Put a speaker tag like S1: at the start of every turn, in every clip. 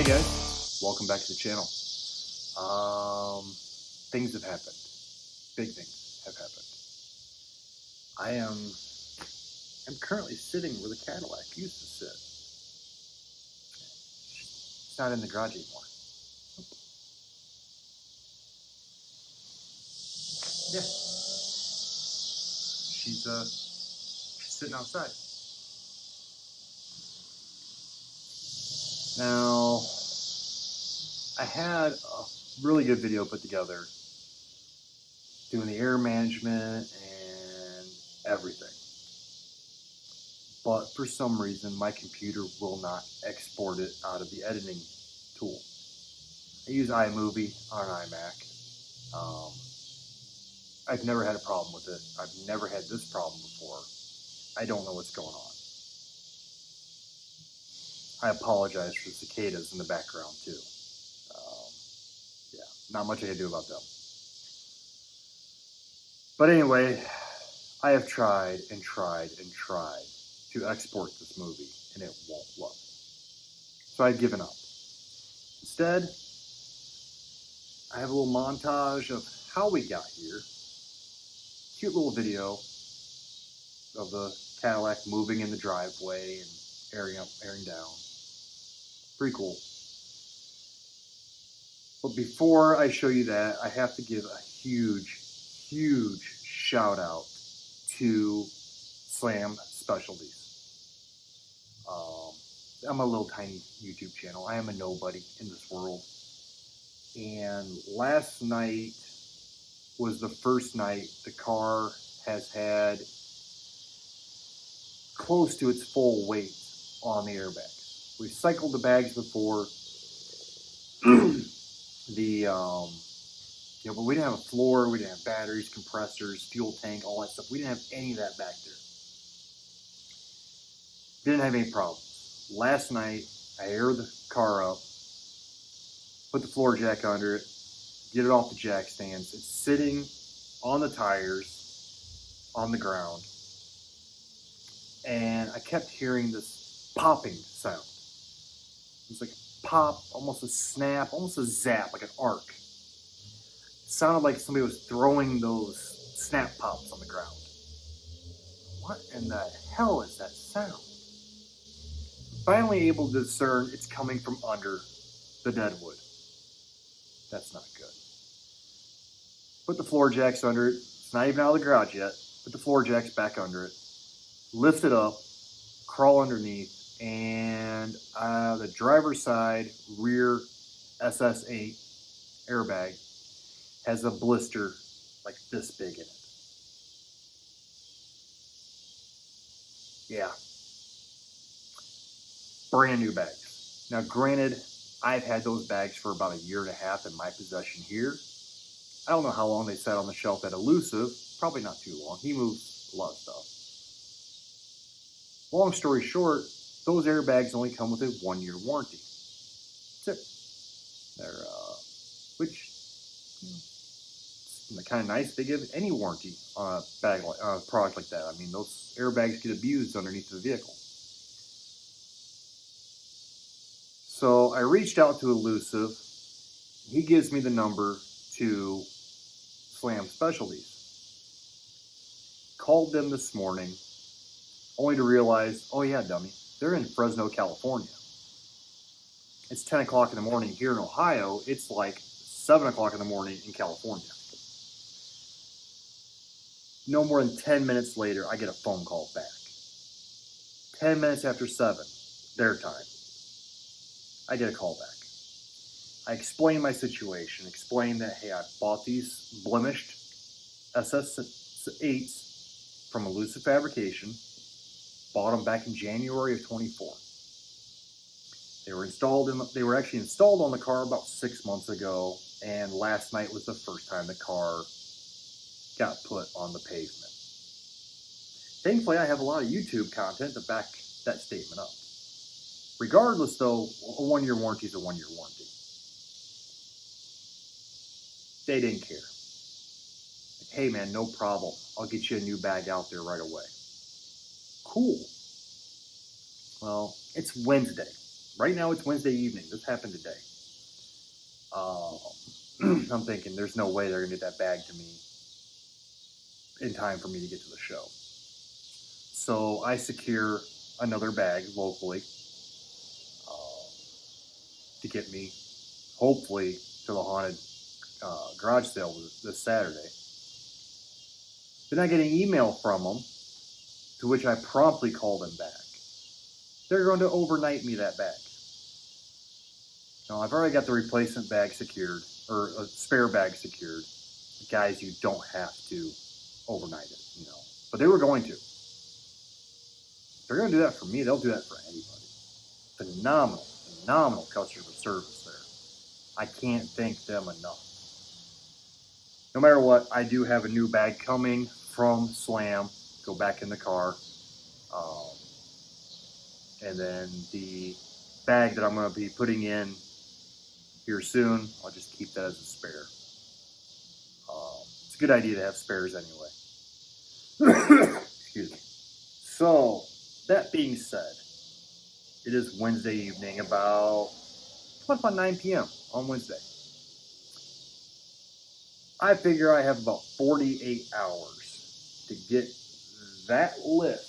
S1: guys, welcome back to the channel. Things have happened. Big things have happened. I'm currently sitting where the Cadillac used to sit. It's not in the garage anymore. Yeah. She's sitting outside. Now, I had a really good video put together doing the air management and everything. But for some reason, my computer will not export it out of the editing tool. I use iMovie on an iMac. I've never had a problem with it. I've never had this problem before. I don't know what's going on. I apologize for the cicadas in the background too. Yeah, not much I can do about them. But anyway, I have tried and tried and tried to export this movie, and it won't load. So I've given up. Instead, I have a little montage of how we got here. Cute little video of the Cadillac moving in the driveway and airing up, airing down. Pretty cool. But before I show you that, I have to give a huge shout out to Slam Specialties. I'm a little tiny YouTube channel. I am a nobody in this world. And last night was the first night the car has had close to its full weight on the airbags. We've cycled the bags before. But we didn't have a floor, we didn't have batteries, compressors, fuel tank, all that stuff. We didn't have any of that back there. Didn't have any problems. Last night, I aired the car up, put the floor jack under it, get it off the jack stands. It's sitting on the tires, on the ground, and I kept hearing this popping sound. It was like a pop, almost a snap, almost a zap, like an arc. It sounded like somebody was throwing those snap pops on the ground. What in the hell is that sound? Finally able to discern it's coming from under the Deadwood. That's not good. Put the floor jacks under it. It's not even out of the garage yet. Put the floor jacks back under it. Lift it up. Crawl underneath. And the driver's side rear SS8 airbag has a blister like this big in it. Yeah. Brand new bags. Now granted, I've had those bags for about a year and a half in my possession here. I don't know how long they sat on the shelf at Elusive. Probably not too long. He moves a lot of stuff. Long story short, those airbags only come with a 1-year warranty. That's it. They're, which, it's kind of nice. They give any warranty on a bag, on a product like that. I mean, those airbags get abused underneath the vehicle. So I reached out to Elusive. He gives me the number to Slam Specialties. Called them this morning, only to realize, oh yeah, dummy, they're in Fresno, California. It's 10 o'clock in the morning here in Ohio. It's like 7 o'clock in the morning in California. No more than 10 minutes later, I get a phone call back. 10 minutes after 7, their time, I get a call back. I explained my situation, explained that, hey, I bought these blemished SS8s from Elusive Fabrication, bought them back in January of 24. They were actually installed on the car about 6 months ago, and last night was the first time the car got put on the pavement. Thankfully, I have a lot of YouTube content to back that statement up. Regardless, though, a 1-year warranty is a 1-year warranty. They didn't care. Like, hey man, no problem. I'll get you a new bag out there right away. Cool. Well, it's Wednesday. Right now it's Wednesday evening. This happened today. I'm thinking there's no way they're going to get that bag to me in time for me to get to the show. So I secure another bag locally to get me, hopefully, to the haunted garage sale this Saturday. Then I get an email from them, to which I promptly call them back. They're going to overnight me that bag. Now, I've already got the replacement bag secured, or a spare bag secured. Guys, you don't have to overnight it, you know. But they were going to. If they're going to do that for me, they'll do that for anybody. Phenomenal customer service there. I can't thank them enough. No matter what, I do have a new bag coming from Slam. Go back in the car. And then the bag that I'm going to be putting in here soon, I'll just keep that as a spare. It's a good idea to have spares anyway. Excuse me. So, that being said, it is Wednesday evening, about 9 p.m. on Wednesday. I figure I have about 48 hours to get that list.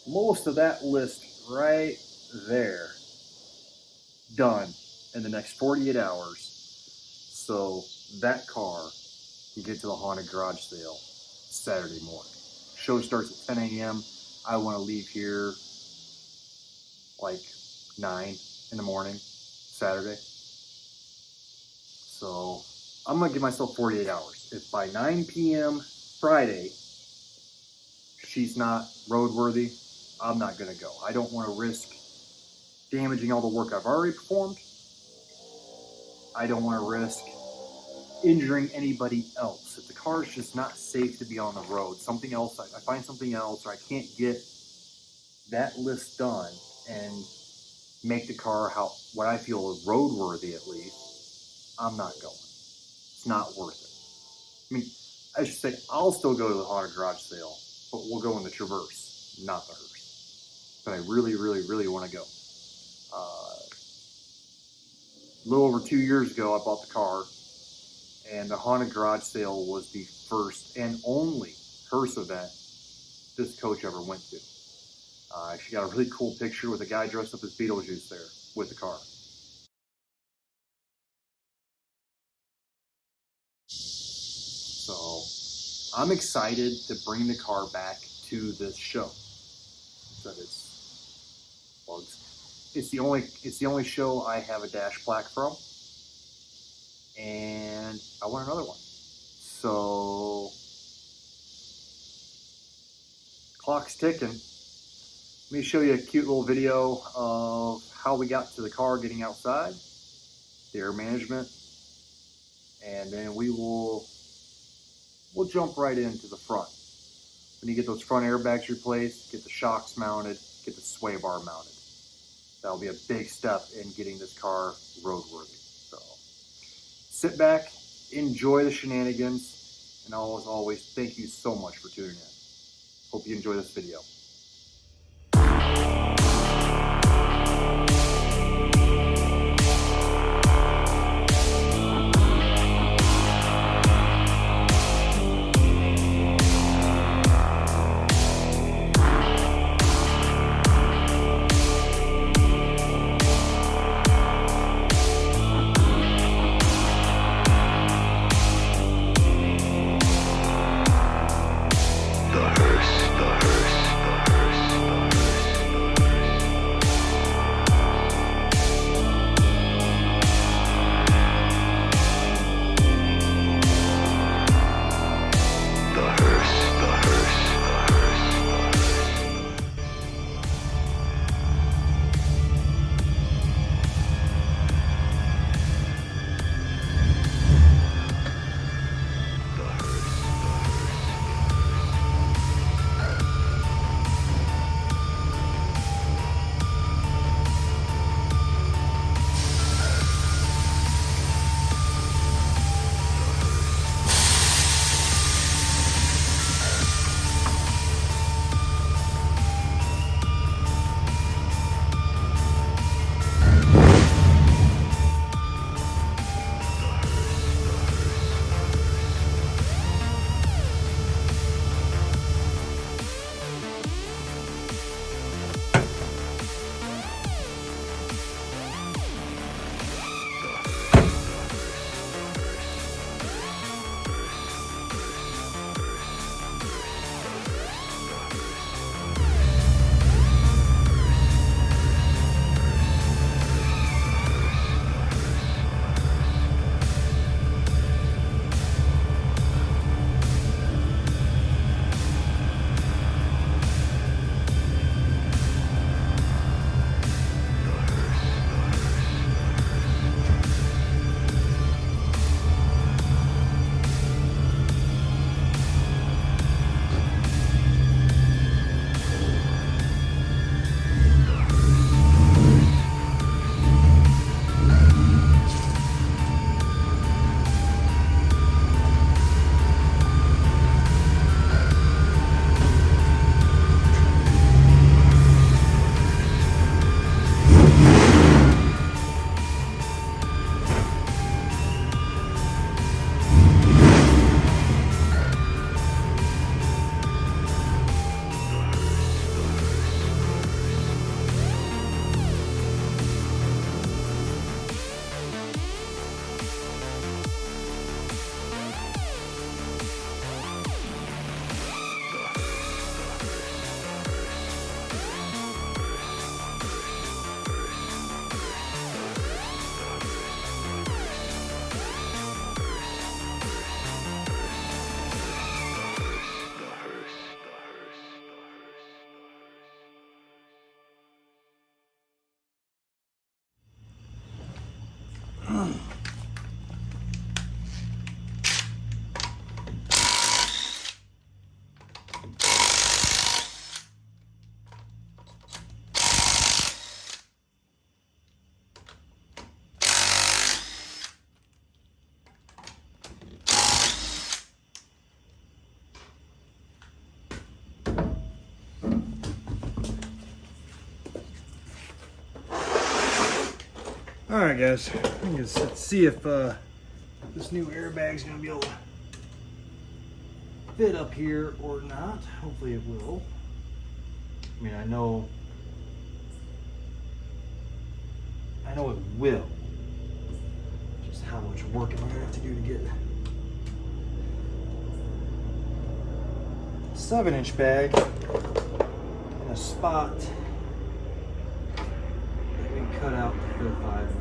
S1: Most of that list right there done in the next 48 hours. So that car can get to the haunted garage sale Saturday morning. Show starts at 10 a.m. I want to leave here like 9 in the morning Saturday. So I'm going to give myself 48 hours. If by 9 p.m. Friday she's not roadworthy, I'm not going to go. I don't want to risk damaging all the work I've already performed. I don't want to risk injuring anybody else. If the car is just not safe to be on the road, something else, I find something else, or I can't get that list done and make the car what I feel is roadworthy at least, I'm not going. It's not worth it. I mean, I should say, I'll still go to the haunted garage sale, but we'll go in the Traverse, not the hearse. But I really, really, really want to go. A little over 2 years ago, I bought the car, and the haunted garage sale was the first and only hearse event this coach ever went to. She got a really cool picture with a guy dressed up as Beetlejuice there with the car. So I'm excited to bring the car back to this show. So it's the only show I have a dash plaque from, and I want another one. So clock's ticking. Let me show you a cute little video of how we got to the car getting outside, the air management, and then we'll jump right into the front. When you get those front airbags replaced, get the shocks mounted, get the sway bar mounted. That'll be a big step in getting this car roadworthy. So sit back, enjoy the shenanigans, and as always, thank you so much for tuning in. Hope you enjoy this video.
S2: The hearse.
S1: All right, guys. Let's see if this new airbag's gonna be able to fit up here or not. Hopefully it will. I mean, I know it will. Just how much work am I gonna have to do to get a 7-inch bag in a spot that we can cut out to fit a 5.5-inch bag.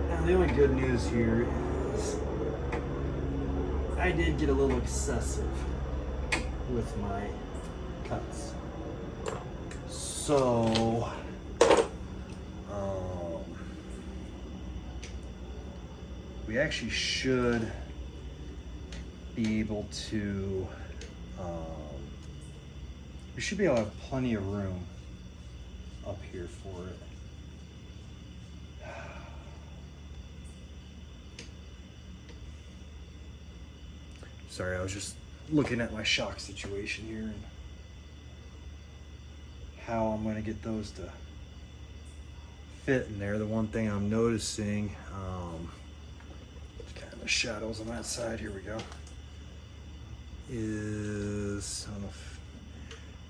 S1: Now the only good news here is I did get a little excessive with my cuts. So, we actually should be able to, we should be able to have plenty of room up here for it. Sorry, I was just looking at my shock situation here and how I'm going to get those to fit in there. The one thing I'm noticing, kind of the shadows on that side, here we go, is, I don't know if,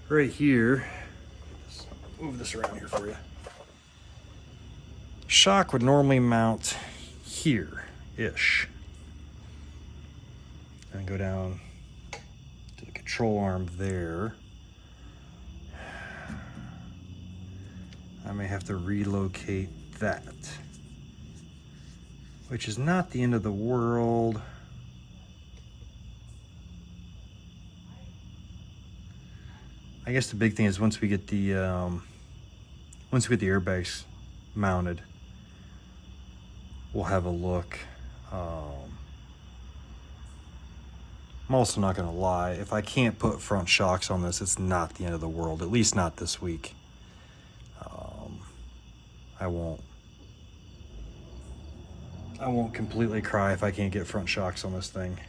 S1: right here, move this around here for you. Shock would normally mount here-ish. And go down to the control arm there. I may have to relocate that, which is not the end of the world. I guess the big thing is once we get the airbags mounted, we'll have a look. I'm also not gonna lie, if I can't put front shocks on this, it's not the end of the world, at least not this week. I won't completely cry if I can't get front shocks on this thing.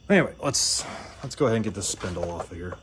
S1: Anyway, let's go ahead and get this spindle off of here.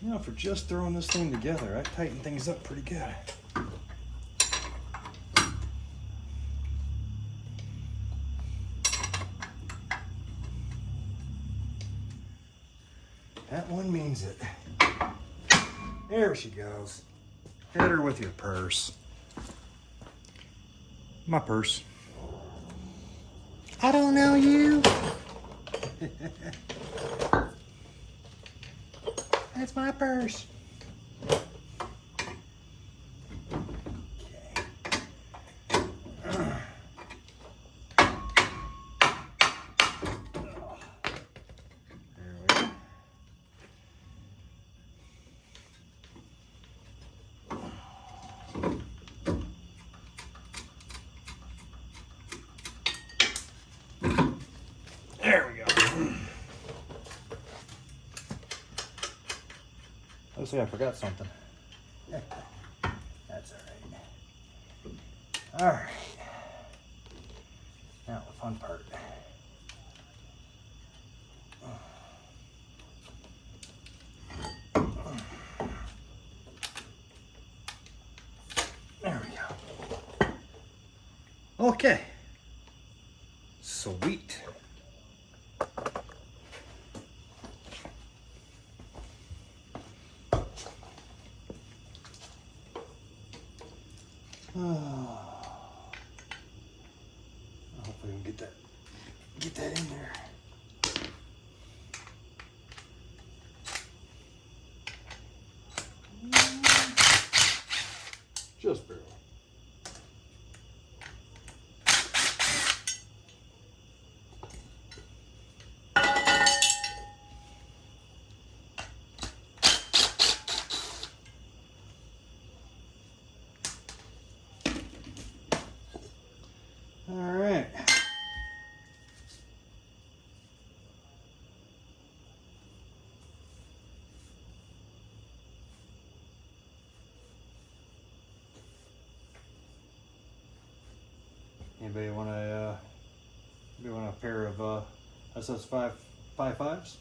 S1: You know, for just throwing this thing together, I tighten things up pretty good. That one means it. There she goes. Hit her with your purse. My purse. I don't know you. That's my purse. There we go. Looks like I forgot something. That's all right. Now the fun part. There we go. Okay. Sweet. Get that in there. Just barely. All right. Anybody want a pair of SS555s?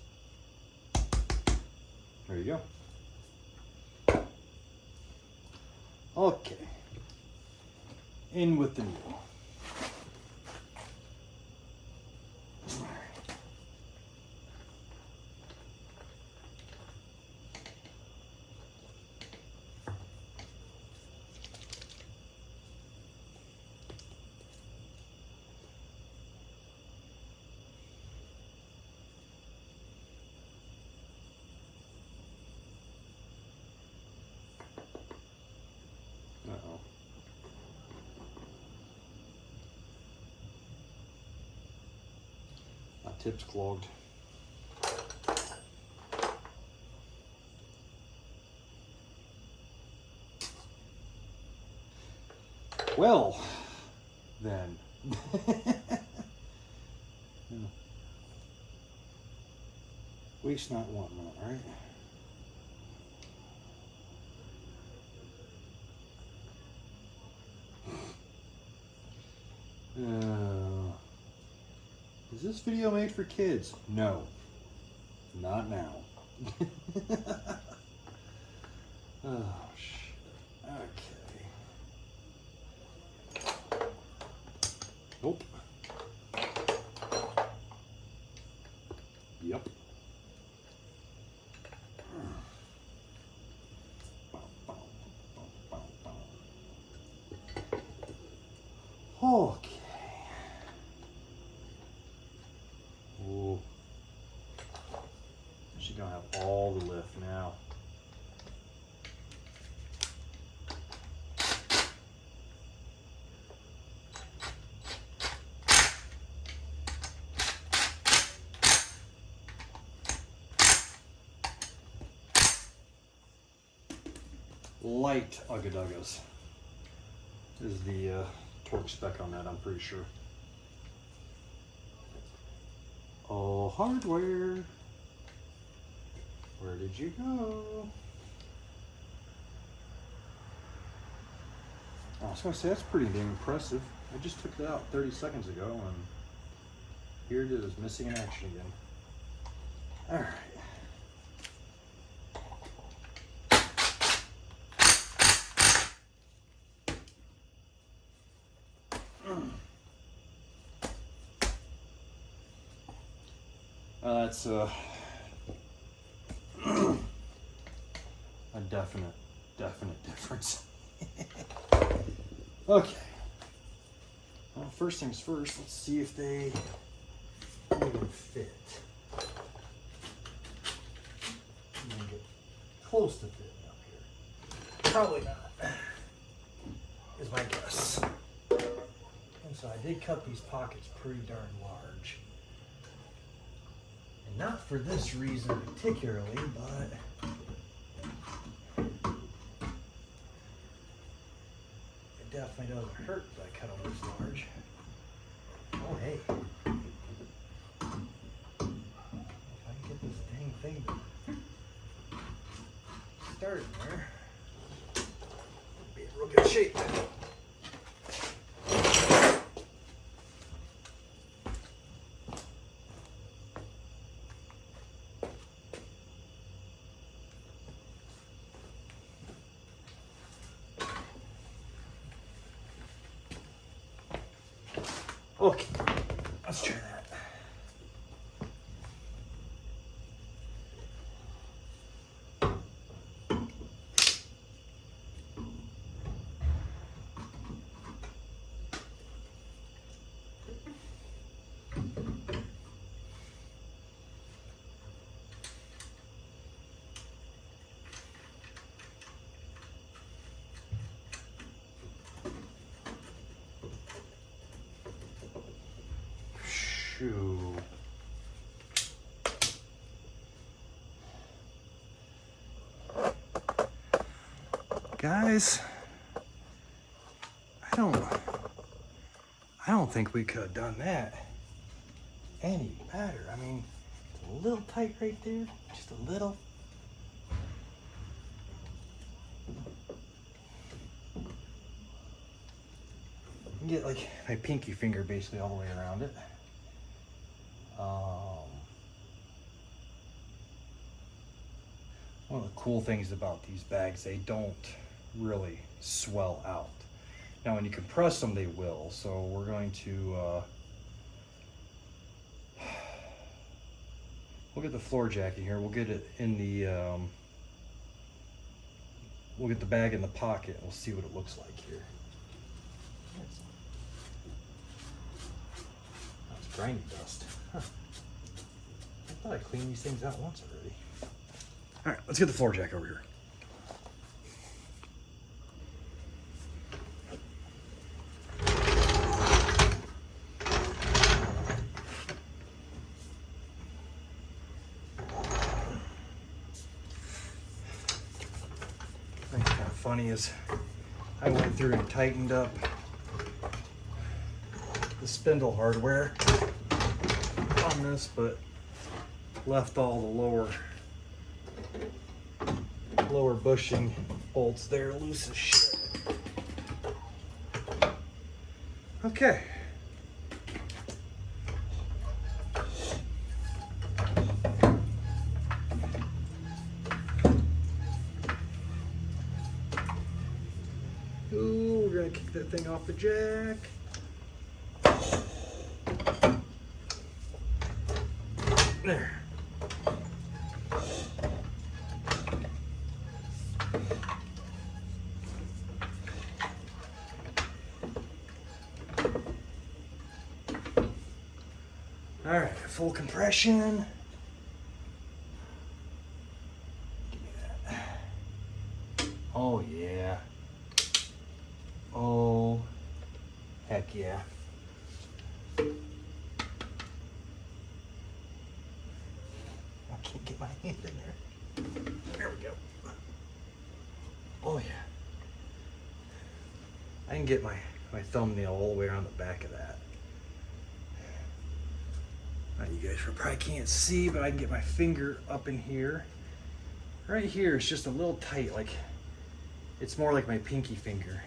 S1: There you go. Okay. In with the needle. Uh-oh. My tip's clogged. Well, then. Waste not, want not, right? Is this video made for kids? No, not now. Oh, okay. Nope. Yep. Okay. Ooh. She's gonna have all the lift now. Light ugga-duggas is the torque spec on that, I'm pretty sure. Oh, hardware. Where did you go? I was gonna say, that's pretty damn impressive. I just took that out 30 seconds ago and here it is, missing in action again. All right. That's a definite difference. Okay. Well, first things first, let's see if they even fit. I'm gonna get close to fitting up here. Probably not, is my guess. And so I did cut these pockets pretty darn large. And not for this reason particularly, but it definitely doesn't hurt that I cut them this large. Oh hey. If I can get this dang thing started there, it'll be in real good shape. Okay, let's try that. shoe. Guys, I don't think we could have done that any better. I mean, it's a little tight right there, just a little. You get like my pinky finger basically all the way around it. One of the cool things about these bags, they don't really swell out. Now when you compress them, they will. So we're going to, we'll get the floor jack in here. We'll get it in the, we'll get the bag in the pocket and we'll see what it looks like here. That's grinding dust. Huh. I thought I cleaned these things out once already. All right, let's get the floor jack over here. Thing's kind of funny is I went through and tightened up the spindle hardware on this, but left all the lower bushing bolts there loose as shit. Okay. Ooh, we're gonna kick that thing off the jack. There. All right, full compression. Give me that. Oh yeah. Oh, heck yeah. I can't get my hand in there. There we go. Oh yeah. I can get my thumbnail all the way around the back of that. Now you guys probably can't see, but I can get my finger up in here. Right here is just a little tight, like it's more like my pinky finger.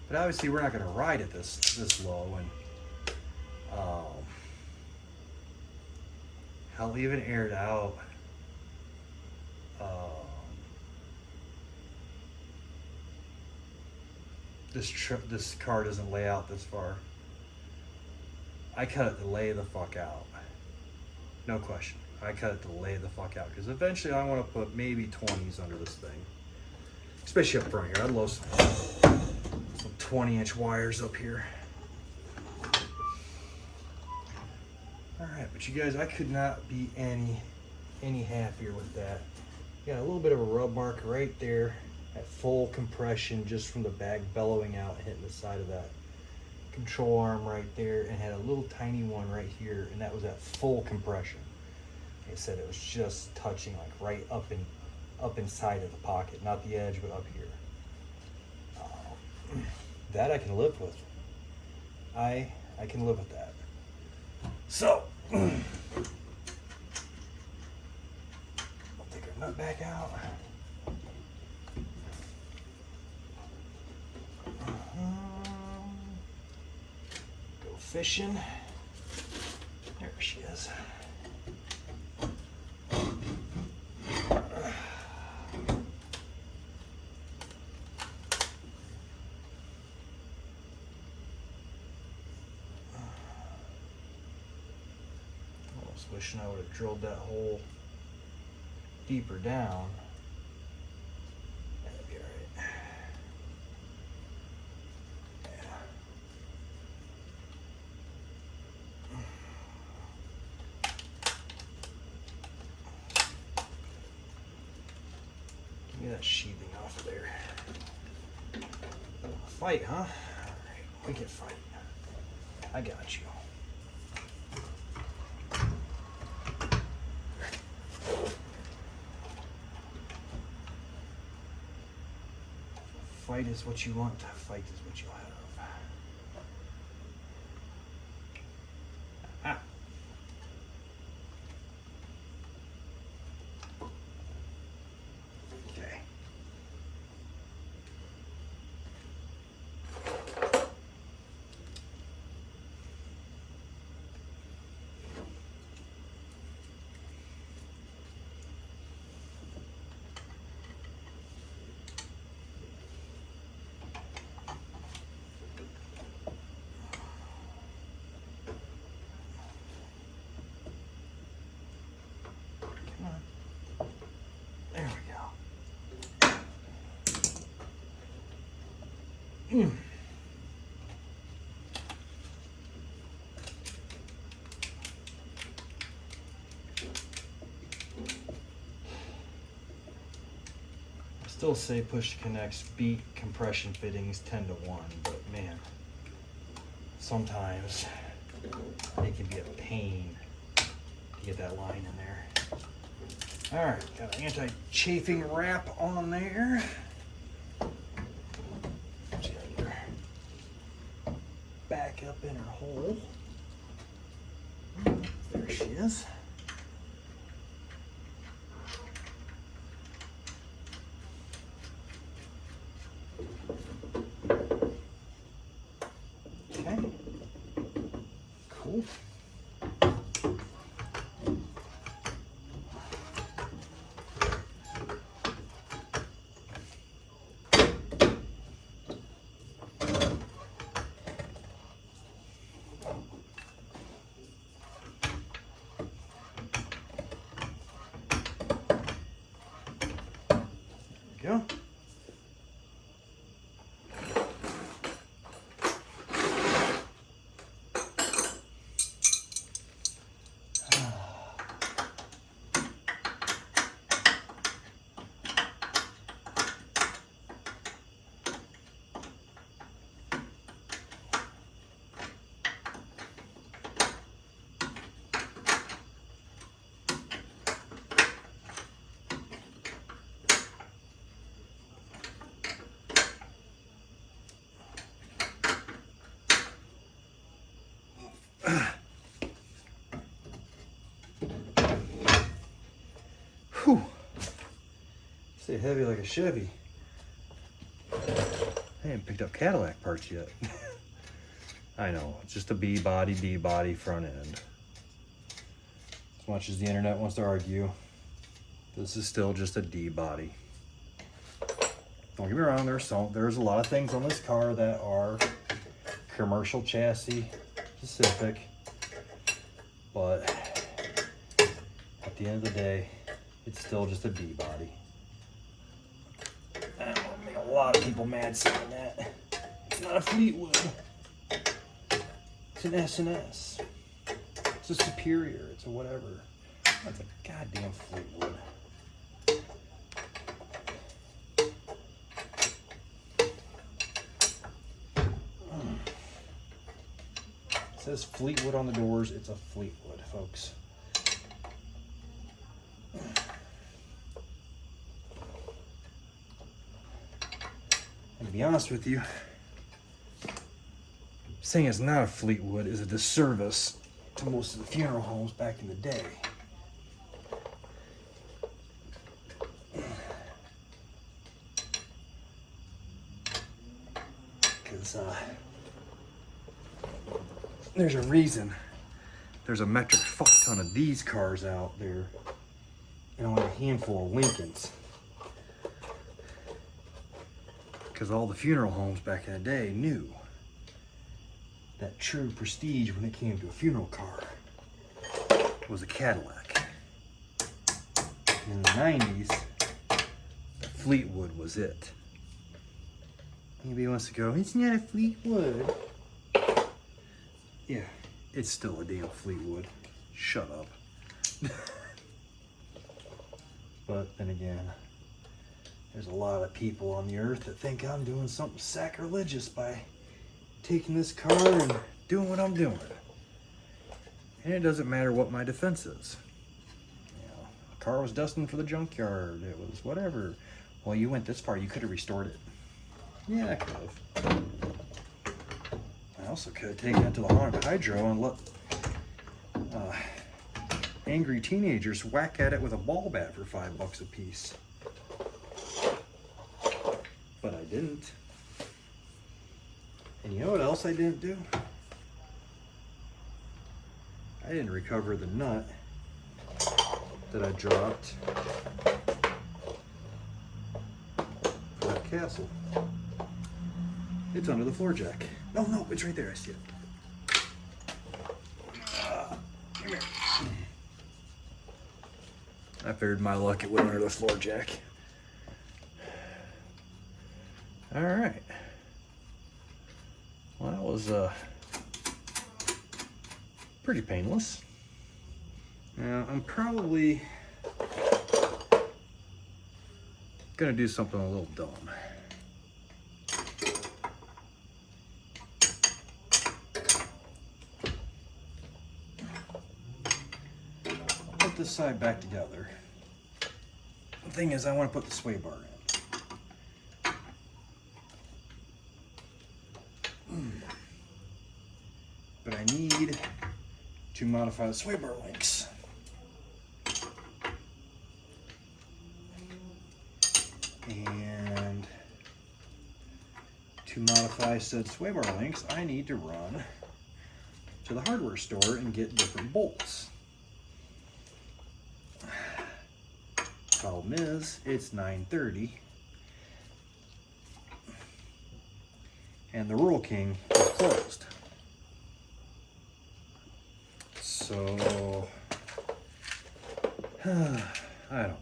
S1: But obviously we're not gonna ride it this low, and I'll leave it aired out. This car doesn't lay out this far. I cut it to lay the fuck out. No question. I cut it to lay the fuck out because eventually I want to put maybe 20s under this thing, especially up front here. I'd love some 20-inch wires up here. All right, but you guys, I could not be any happier with that. Got a little bit of a rub mark right there at full compression, just from the bag bellowing out and hitting the side of that control arm right there, and had a little tiny one right here, and that was at full compression. Like I said, it was just touching like right up inside of the pocket, not the edge, but up here. That I can live with. I can live with that. So I'll take our nut back out. Go fishing. There she is. Almost wishing I would have drilled that hole deeper down. That'd be all right. Give me that sheathing off of there. Fight, huh? All right, we can fight. I got you.
S2: fight is what you want, fight is what you have. Ah. Okay. There we go. I still say push to connects beat compression fittings 10 to 1, but man, sometimes it can be a pain to get that line in there. All right, got an anti-chafing wrap on there. Let's get her back up in her hole. There she is. Okay, cool. Go. Whew. Stay heavy like a Chevy. I haven't picked up Cadillac parts yet. I know, it's just a B body, D body front end. As much as the internet wants to argue, this is still just a D body. Don't get me wrong, there's a lot of things on this car that are commercial chassis specific, but at the end of the day, it's still just a D body. I don't want to make a lot of people mad saying that. It's not a Fleetwood. It's an S&S. It's a Superior. It's a whatever. That's a goddamn Fleetwood. It says Fleetwood on the doors. It's a Fleetwood, folks. And to be honest with you, saying it's not a Fleetwood is a disservice to most of the funeral homes back in the day. Because there's a reason there's a metric fuck ton of these cars out there and only a handful of Lincolns. Because all the funeral homes back in the day knew that true prestige when it came to a funeral car was a Cadillac. And in the 90s, the Fleetwood was it. Anybody wants to go, it's not a Fleetwood. Yeah, it's still a damn Fleetwood. Shut up. But then again, there's a lot of people on the earth that think I'm doing something sacrilegious by taking this car and doing what I'm doing. And it doesn't matter what my defense is. You know, the car was destined for the junkyard. It was whatever. Well, you went this far, you could have restored it. Yeah, I could have. I also could have taken it to the haunted hydro and let angry teenagers whack at it with a ball bat for $5 a piece. But I didn't. And you know what else I didn't do? I didn't recover the nut that I dropped for that castle. It's under the floor jack. No, it's right there. I see it. Come here. I figured my luck it went under the floor jack. All right. Well, that was pretty painless. Now, I'm probably gonna do something a little dumb. I'll put this side back together. The thing is, I want to put the sway bar in. But I need to modify the sway bar links. And to modify said sway bar links, I need to run to the hardware store and get different bolts. Problem is, it's 9:30 and the Rural King is closed. So, I don't know.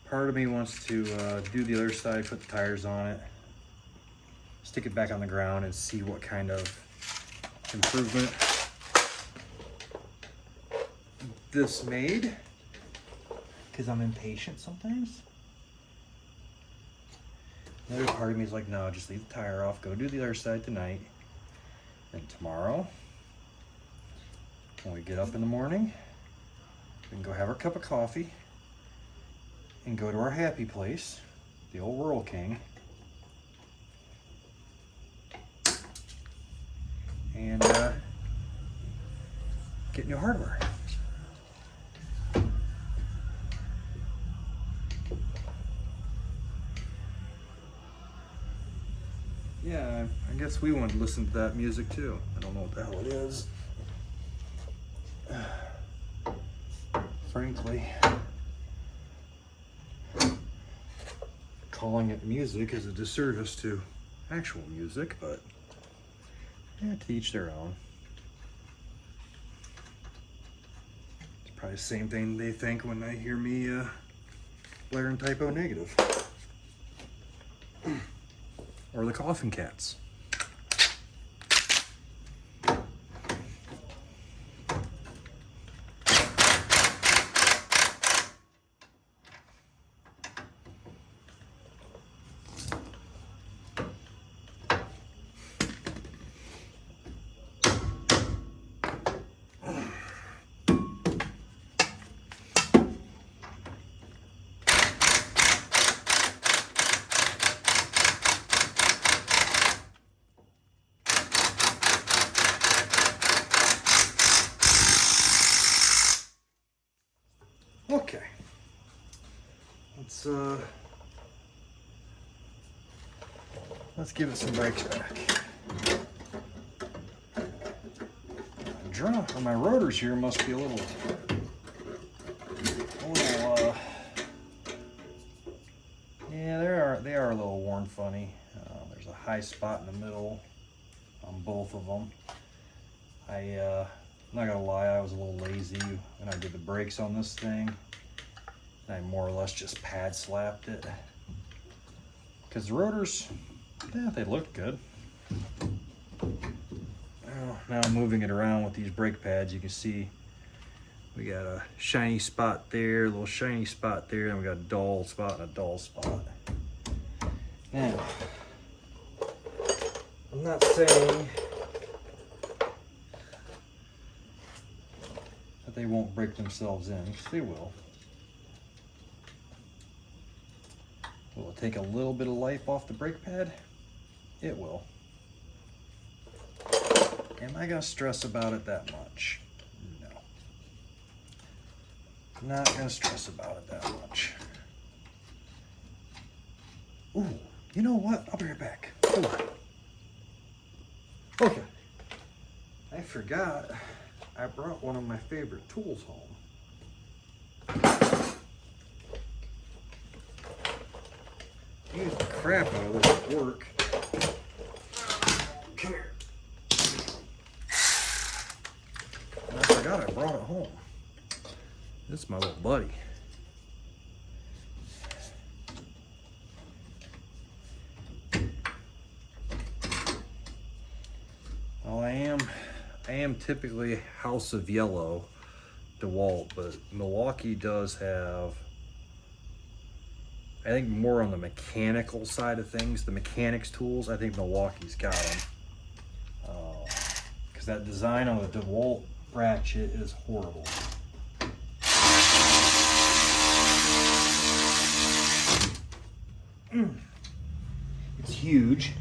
S2: Part of me wants to do the other side, put the tires on it, stick it back on the ground and see what kind of improvement this made. Because I'm impatient sometimes. Another part of me is like, no, just leave the tire off, go do the other side tonight. Then tomorrow, when we get up in the morning, we can go have our cup of coffee and go to our happy place, the old Rural King, and get new hardware. Yeah, I guess we wanted to listen to that music too. I don't know what the hell it is. Frankly, calling it music is a disservice to actual music, but yeah, to each their own. It's probably the same thing they think when they hear me blaring Typo Negative. Or the Coffin Cats. Okay, let's give it some brakes back. My rotors here must be a little yeah, they are a little worn funny. There's a high spot in the middle on both of them. I'm not gonna lie, I was a little lazy when I did the brakes on this thing. I more or less just pad slapped it. Because the rotors, yeah, they looked good. Well, now I'm moving it around with these brake pads. You can see we got a shiny spot there, a little shiny spot there, and we got a dull spot and a dull spot. Now, I'm not saying that they won't break themselves in, because they will. Will it take a little bit of life off the brake pad, it will. Am I gonna stress about it that much? No. Not gonna stress about it that much. Ooh, you know what? I'll be right back. Hold on. Okay. I forgot I brought one of my favorite tools home. Use the crap out of this at work. Come here. And I forgot I brought it home. This is my little buddy. Well, I am typically House of Yellow, DeWalt, but Milwaukee does have, I think, more on the mechanical side of things, the mechanics tools. I think Milwaukee's got them. Because that design on the DeWalt ratchet is horrible. It's huge.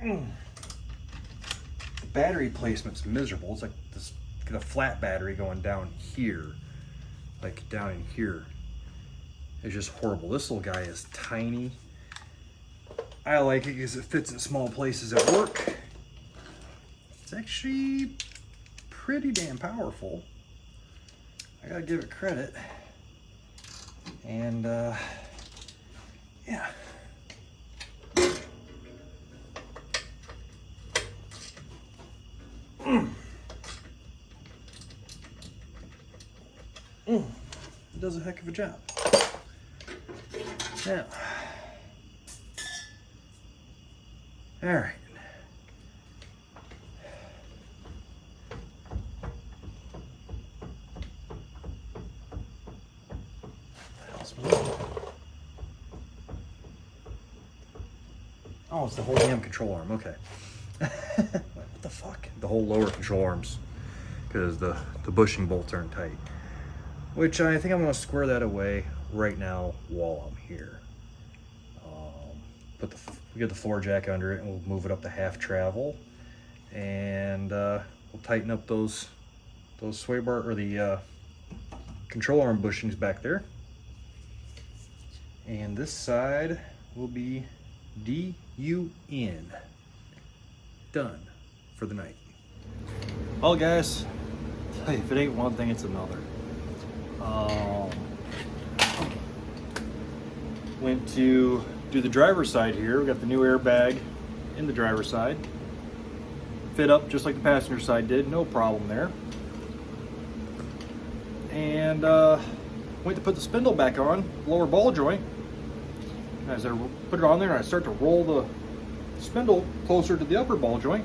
S2: The battery placement's miserable. It's like this, a flat battery going down here, like down in here. It's just horrible. This little guy is tiny. I like it because it fits in small places at work. It's actually pretty damn powerful. I gotta give it credit. And yeah. It does a heck of a job. Now, all right. Oh, it's the whole damn control arm. Okay. What the fuck? The whole lower control arms, because the bushing bolts aren't tight. Which I think I'm going to square that away right now while I'm here. We get the floor jack under it, and we'll move it up to half travel, and we'll tighten up those sway bar or the control arm bushings back there. And this side will be DUN. Done for the night. Well, guys, if it ain't one thing, it's another. Went to do the driver's side here. We got the new airbag in the driver's side. Fit up just like the passenger side did, no problem there. And went to put the spindle back on, lower ball joint. As I put it on there and I start to roll the spindle closer to the upper ball joint,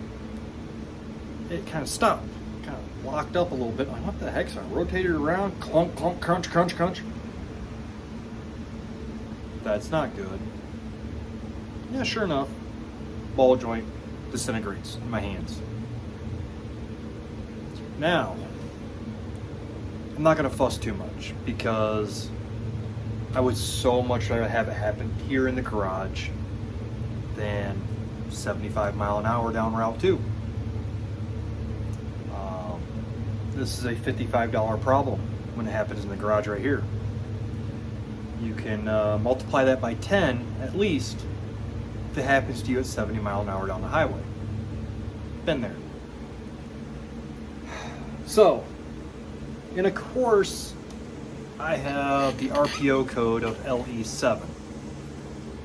S2: it kind of stopped, kind of locked up a little bit. I'm like, what the heck? So I rotated it around, clunk, clunk, crunch, crunch, crunch. That's not good. Yeah, sure enough, ball joint disintegrates in my hands. Now, I'm not gonna fuss too much because I would so much rather have it happen here in the garage than 75 mile an hour down Route 2. This is a $55 problem when it happens in the garage right here. You can multiply that by 10 at least if it happens to you at 70 mile an hour down the highway. Been there. So, in a course, I have the RPO code of LE7,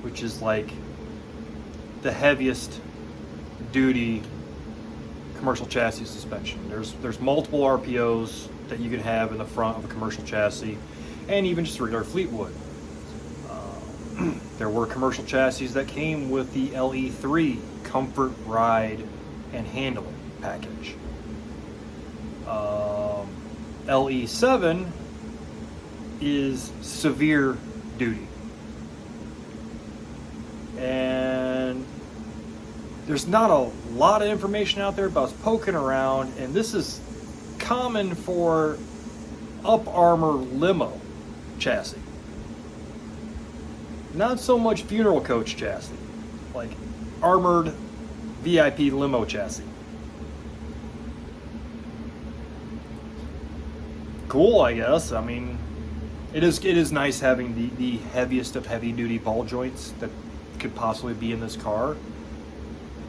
S2: which is like the heaviest duty commercial chassis suspension. There's multiple RPOs that you can have in the front of a commercial chassis, and even just regular Fleetwood. There were commercial chassis that came with the LE3 comfort, ride, and handling package. LE7 is severe duty. And there's not a lot of information out there, but I was poking around, and this is common for
S3: Up Armor limo chassis. Not so much funeral coach chassis, like armored VIP limo chassis. Cool, I guess. I mean, it is nice having the heaviest of heavy duty ball joints that could possibly be in this car.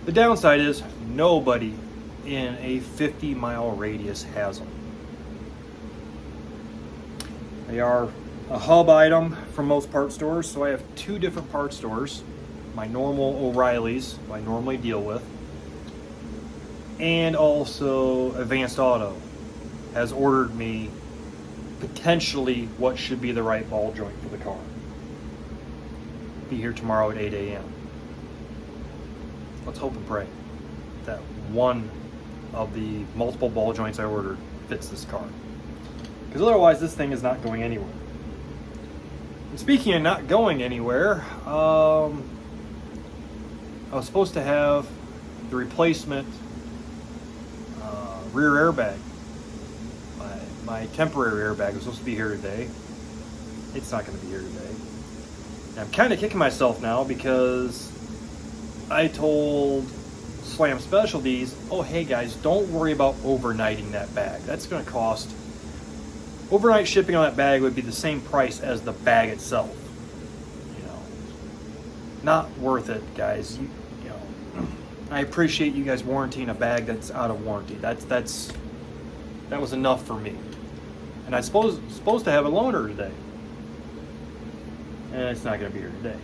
S3: The downside is nobody in a 50-mile radius has them. They are a hub item from most part stores, so I have two different part stores. My normal O'Reilly's, who I normally deal with, and also Advanced Auto has ordered me potentially what should be the right ball joint for the car. Be here tomorrow at 8 a.m. Let's hope and pray that one of the multiple ball joints I ordered fits this car. Because otherwise this thing is not going anywhere. And speaking of not going anywhere, I was supposed to have the replacement rear airbag. My temporary airbag was supposed to be here today. It's not going to be here today. And I'm kind of kicking myself now because I told Slam Specialties, oh hey guys, don't worry about overnighting that bag. That's going to cost, overnight shipping on that bag would be the same price as the bag itself. You know, not worth it, guys. You know, I appreciate you guys warranting a bag that's out of warranty. That was enough for me. And I supposed to have a loaner today. And it's not going to be here today.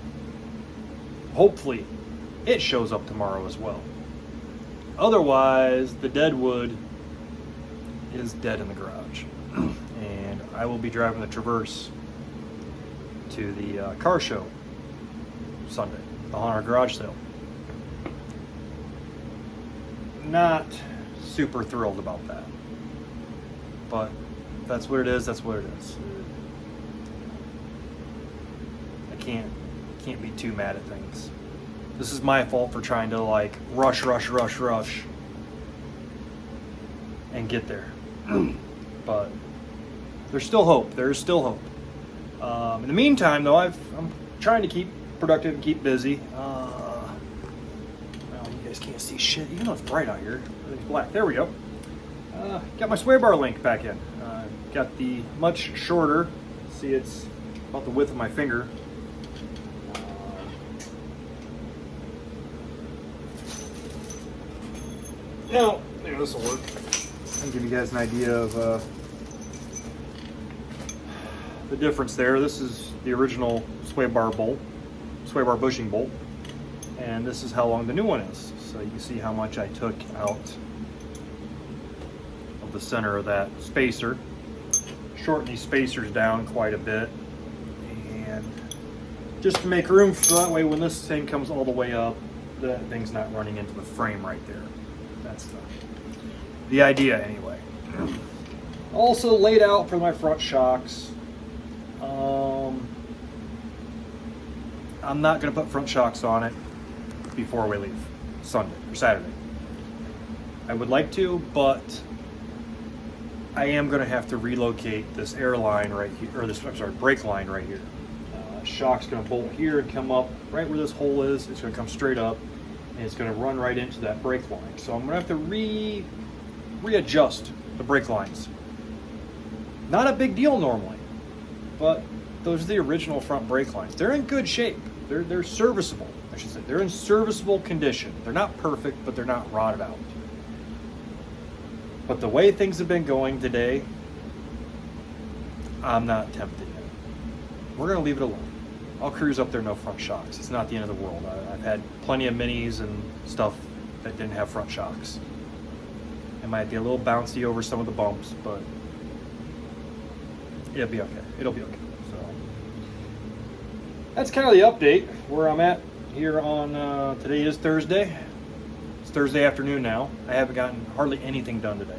S3: Hopefully, it shows up tomorrow as well. Otherwise, the Deadwood is dead in the garage. And I will be driving the Traverse to the car show Sunday, the Honor Garage Sale. Not super thrilled about that. But if that's what it is, that's what it is. I can't be too mad at things. This is my fault for trying to like rush and get there. But there's still hope. There is still hope. In the meantime, though, I'm trying to keep productive and keep busy. Well, you guys can't see shit, even though it's bright out here. Everything's black. There we go. Got my sway bar link back in. Got the much shorter. See, it's about the width of my finger. Now, maybe this will work. I'll give you guys an idea of the difference there. This is the original sway bar bolt, sway bar bushing bolt, and this is how long the new one is. So you can see how much I took out of the center of that spacer. Shorten these spacers down quite a bit, and just to make room for that way when this thing comes all the way up, that thing's not running into the frame right there. That's the idea anyway. Also laid out for my front shocks. I'm not going to put front shocks on it before we leave Sunday or Saturday. I would like to, but I am going to have to relocate this air line right here, or this, I'm sorry, brake line right here. Shock's going to bolt here and come up right where this hole is. It's going to come straight up, and it's going to run right into that brake line. So I'm going to have to readjust the brake lines. Not a big deal normally, but those are the original front brake lines. They're in good shape. They're serviceable, I should say. They're in serviceable condition. They're not perfect, but they're not rotted out. But the way things have been going today, I'm not tempted yet. We're going to leave it alone. I'll cruise up there, no front shocks. It's not the end of the world. I've had plenty of minis and stuff that didn't have front shocks. It might be a little bouncy over some of the bumps, but it'll be okay. It'll be okay. So that's kind of the update where I'm at here on, today is Thursday. It's Thursday afternoon now. I haven't gotten hardly anything done today.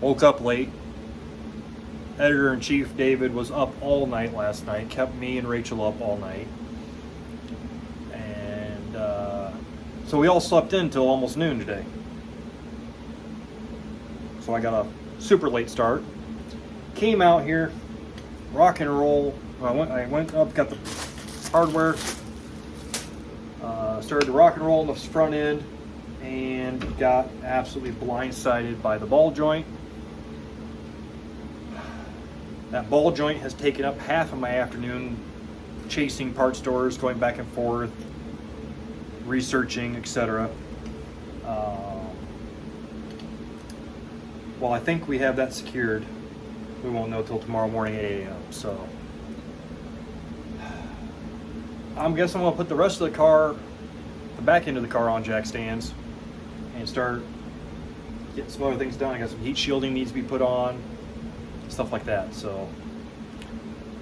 S3: Woke up late. Editor-in-Chief David was up all night last night, kept me and Rachel up all night. And so we all slept in till almost noon today. So I gotta super late start. Came out here, rock and roll. I went up, got the hardware, started to rock and roll on the front end, and got absolutely blindsided by the ball joint. That ball joint has taken up half of my afternoon chasing part stores, going back and forth, researching, etc. Well, I think we have that secured. We won't know till tomorrow morning at 8 a.m. So I'm guessing I'm gonna put the rest of the car, the back end of the car, on jack stands and start getting some other things done. I got some heat shielding needs to be put on, stuff like that. So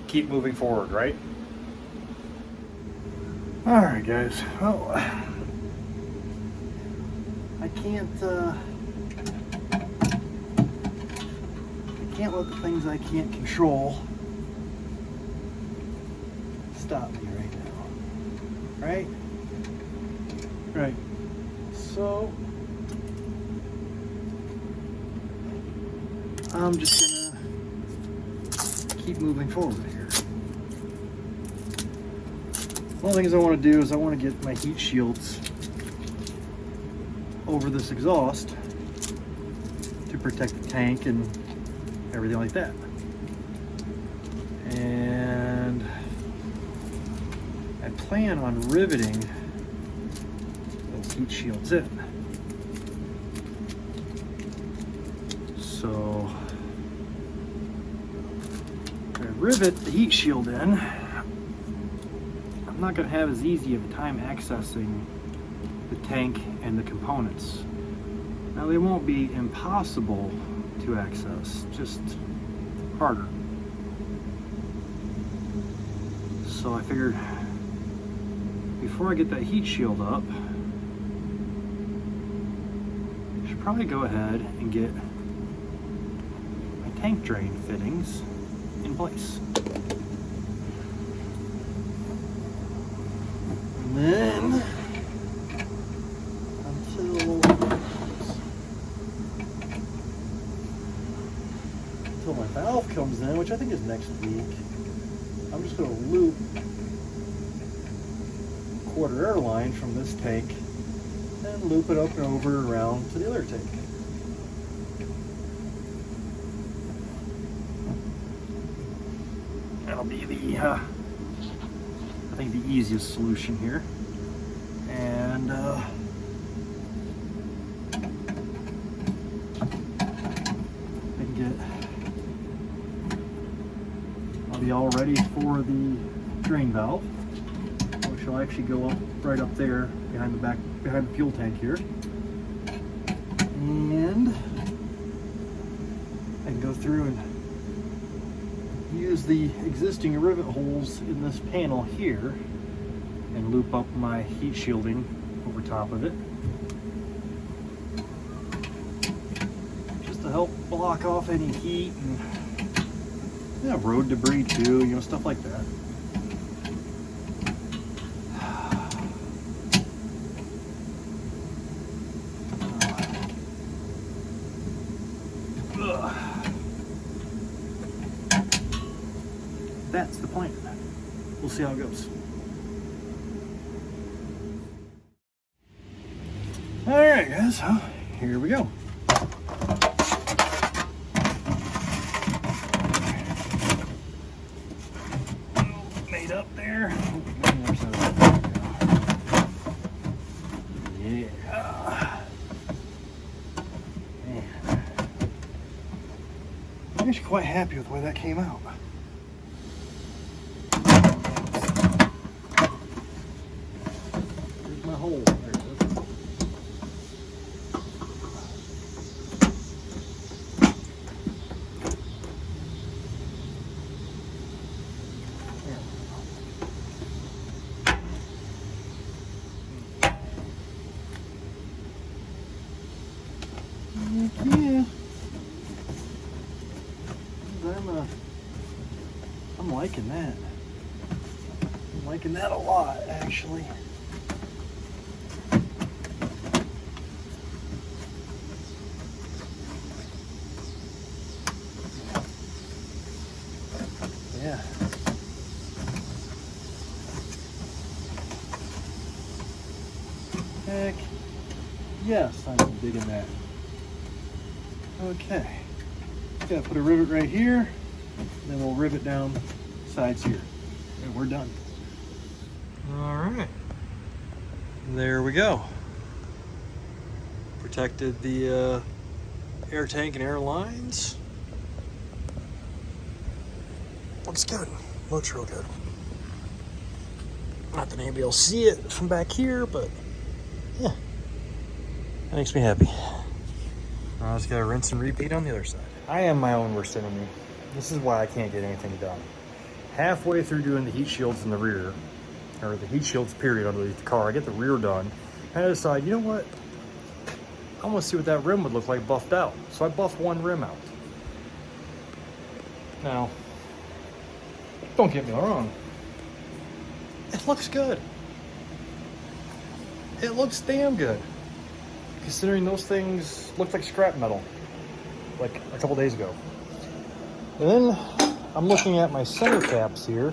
S3: keep moving forward, right?
S1: All right, guys. Well, I can't let the things I can't control stop me right now. Right? Right. So I'm just gonna keep moving forward here. One of the things I want to do is I want to get my heat shields over this exhaust to protect the tank and everything like that. And I plan on riveting those heat shields in. So I rivet the heat shield in. I'm not going to have as easy of a time accessing the tank and the components. Now, they won't be impossible to access, just harder. So I figured before I get that heat shield up, I should probably go ahead and get my tank drain fittings in place. And then until my valve comes in, which I think is next week, I'm just going to loop quarter air line from this tank and loop it up and over and around to the other tank. That'll be the I think the easiest solution here. And I'll be all ready for the drain valve, which will actually go up right up there behind the fuel tank here. And I can go through and use the existing rivet holes in this panel here and loop up my heat shielding over top of it, just to help block off any heat and road debris too, stuff like that. That's the plan. We'll see how it goes. All right, guys, so here we go. Made up there. Yeah. Man. I'm actually quite happy with the way that came out. Here's my hole. There it is. Yeah. I'm liking that. I'm liking that a lot, actually.
S2: Heck yes, I'm digging that. Okay, gotta put a rivet right here, then we'll rivet down sides here, and we're done. All right, there we go. Protected the air tank and air lines. Looks good. Looks real good. Not that anybody will see it from back here, but yeah, that makes me happy. I just gotta rinse and repeat on the other side. I am my own worst enemy. This is why I can't get anything done. Halfway through doing the heat shields in the rear, or the heat shields period underneath the car, I get the rear done, and I decide, you know what? I want to see what that rim would look like buffed out. So I buffed one rim out. Now, don't get me wrong. It looks good. It looks damn good. Considering those things looked like scrap metal like a couple days ago. And then I'm looking at my center caps here.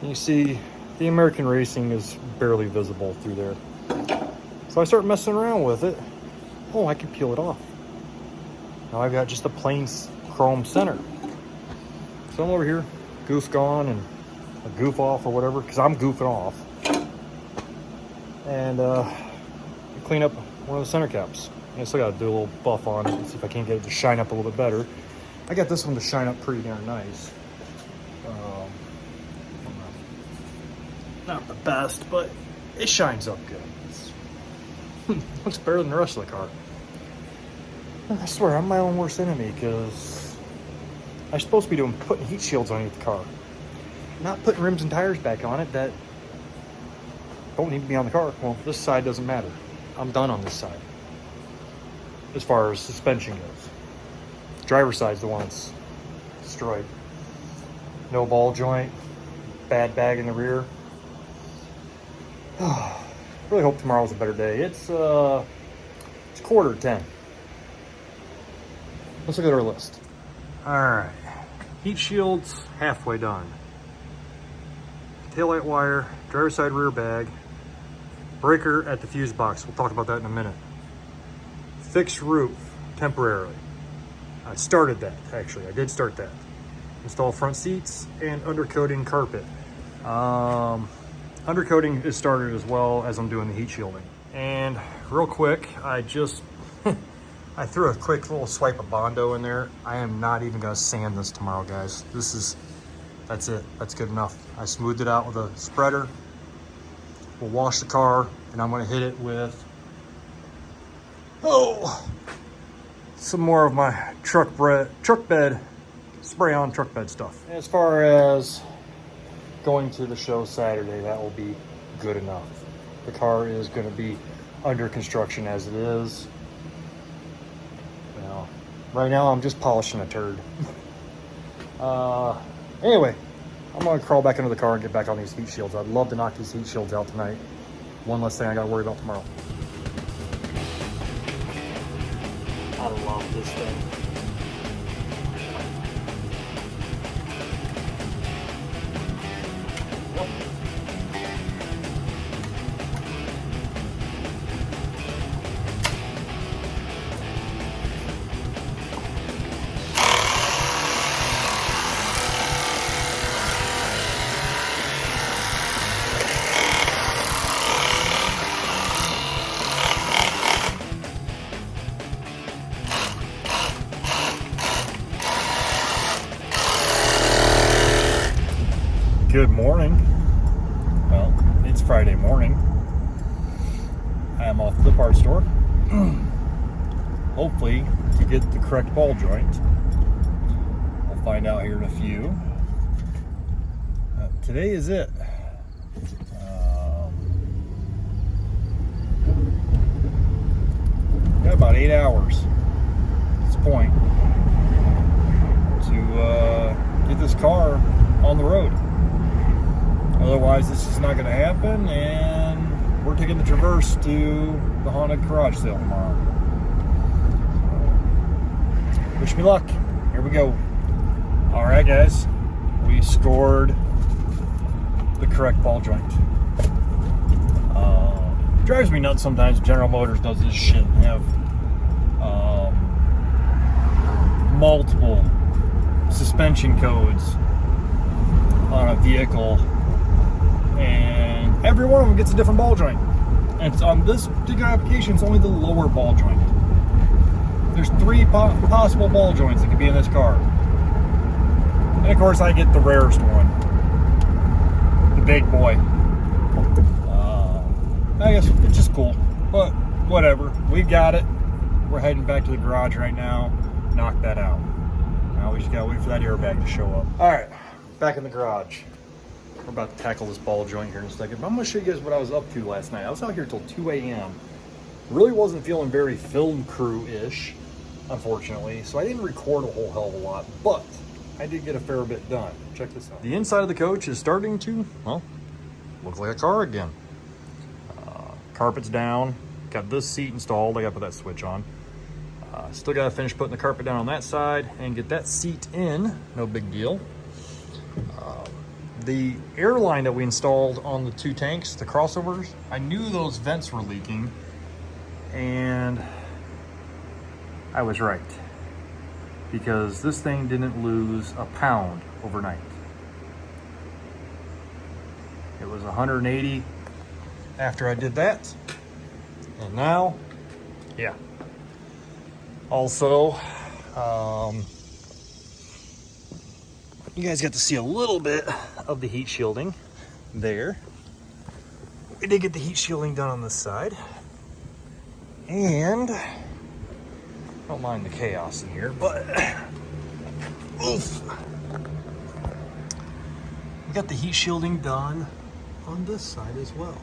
S2: And you see the American Racing is barely visible through there. So I start messing around with it. Oh, I can peel it off. Now I've got just a plain chrome center. So I'm over here, goof gone and a goof off or whatever, because I'm goofing off. And clean up one of the center caps. I still got to do a little buff on it and see if I can't get it to shine up a little bit better. I got this one to shine up pretty darn nice. Not the best, but it shines up good. Looks better than the rest of the car. I swear, I'm my own worst enemy, because I'm supposed to be putting heat shields underneath the car. Not putting rims and tires back on it that don't need to be on the car. Well, this side doesn't matter. I'm done on this side. As far as suspension goes. Driver's side's the one that's destroyed. No ball joint. Bad bag in the rear. Really hope tomorrow's a better day. It's 9:45. Let's look at our list. Alright. Heat shields, halfway done. Taillight wire, driver's side rear bag, breaker at the fuse box. We'll talk about that in a minute. Fixed roof, temporarily. I started that, actually. I did start that. Install front seats and undercoating carpet. Undercoating is started as well as I'm doing the heat shielding. And real quick, I just, I threw a quick little swipe of Bondo in there. I am not even gonna sand this tomorrow, guys. That's it, that's good enough. I smoothed it out with a spreader. We'll wash the car, and I'm gonna hit it with, some more of my truck bed, spray on truck bed stuff. As far as going to the show Saturday, that will be good enough. The car is going to be under construction as it is. Well, right now I'm just polishing a turd. Anyway, I'm going to crawl back into the car and get back on these heat shields. I'd love to knock these heat shields out tonight. One less thing I got to worry about tomorrow. I love this thing. Good morning. Well, it's Friday morning. I am off to the parts store. Hopefully to get the correct ball joint. We'll find out here in a few. Today is it. Got about 8 hours at this point to get this car on the road. Otherwise, this is not going to happen, and we're taking the Traverse to the haunted garage sale tomorrow. So, wish me luck. Here we go. All right, guys. We scored the correct ball joint.
S3: drives me nuts sometimes. General Motors does this shit and have multiple suspension codes on a vehicle, and every one of them gets a different ball joint. And it's on this particular application, it's only the lower ball joint. There's 3 possible ball joints that could be in this car. And of course, I get the rarest one, the big boy. I guess it's just cool, but whatever. We got it. We're heading back to the garage right now. Knock that out. Now we just gotta wait for that airbag to show up. All right, back in the garage. We're about to tackle this ball joint here in a second, but I'm gonna show you guys what I was up to last night. I was out here till 2 a.m. Really wasn't feeling very film crew-ish, unfortunately, so I didn't record a whole hell of a lot, but I did get a fair bit done. Check this out. The inside of the coach is starting to, well, look like a car again. Carpet's down. Got this seat installed. I gotta put that switch on. Still gotta finish putting the carpet down on that side and get that seat in. No big deal. The air line that we installed on the 2 tanks, the crossovers, I knew those vents were leaking, and I was right, because this thing didn't lose a pound overnight. It was 180 after I did that, and now, yeah. Also, you guys got to see a little bit of the heat shielding there. We did get the heat shielding done on this side, and I don't mind the chaos in here, but oof. We got the heat shielding done on this side as well,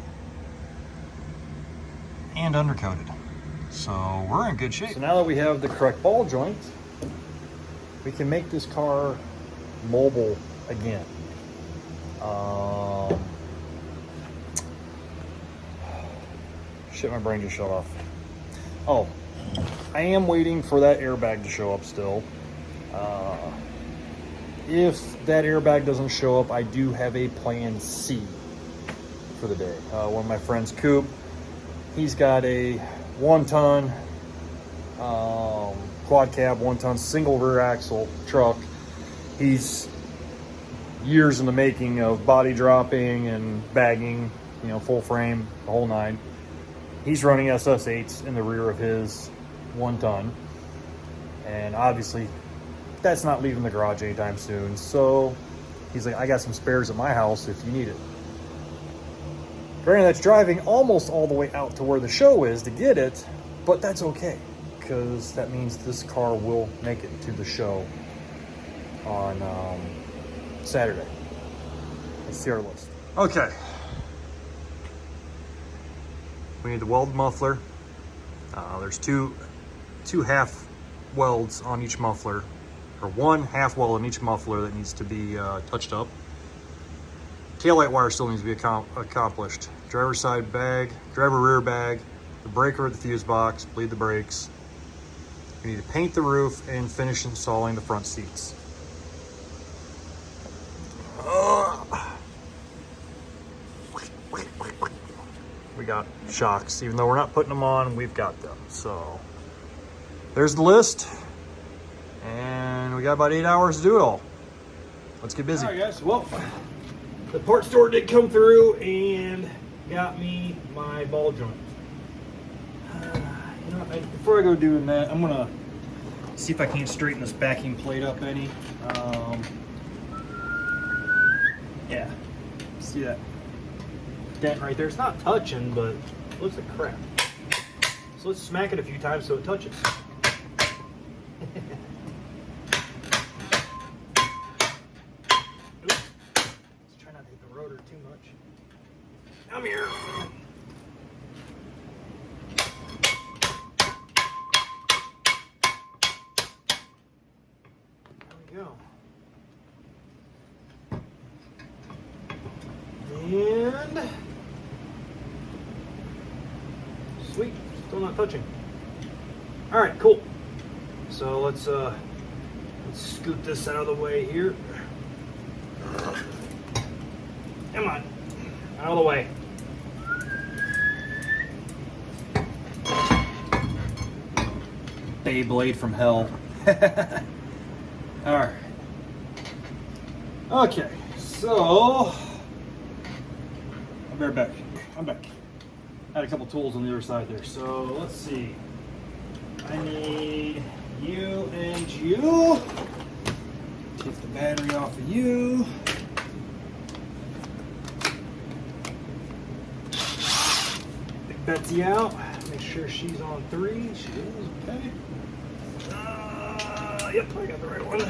S3: and undercoated, so we're in good shape. So now that we have the correct ball joint, we can make this car mobile again. Shit, my brain just shut off. Oh, I am waiting for that airbag to show up still. If that airbag doesn't show up, I do have a plan C for the day. One of my friends, Coop, he's got a 1-ton quad cab, 1-ton single rear axle truck. He's years in the making of body dropping and bagging, you know, full frame, the whole 9. He's running SS8s in the rear of his 1-ton, and obviously that's not leaving the garage anytime soon. So he's like, I got some spares at my house if you need it. Granted, that's driving almost all the way out to where the show is to get it, but that's okay, because that means this car will make it to the show on Saturday. Let's see our list. Okay. We need the weld muffler. There's two half welds on each muffler, or 1 half weld on each muffler that needs to be touched up. Taillight wire still needs to be accomplished. Driver side bag, driver rear bag, the breaker at the fuse box, bleed the brakes. We need to paint the roof and finish installing the front seats. We got shocks. Even though we're not putting them on, we've got them. So there's the list, and we got about 8 hours to do it all. Let's get busy. All right, guys. Well, the part store did come through and got me my ball joint. You know, before I go doing that, I'm gonna see if I can't straighten this backing plate up any. Yeah, see that dent right there? It's not touching, but it looks like crap. So let's smack it a few times so it touches. Oops. Let's try not to hit the rotor too much. Come here. There we go. And sweet, still not touching. All right, cool. So let's scoot this out of the way here. Come on, out of the way. Beyblade from hell. All right. Okay, so I'll be right back. I'm back. I had a couple tools on the other side there. So let's see. I need you and you. Take the battery off of you. Pick Betsy out. Make sure she's on 3. She is, okay. Yep, I got the right one.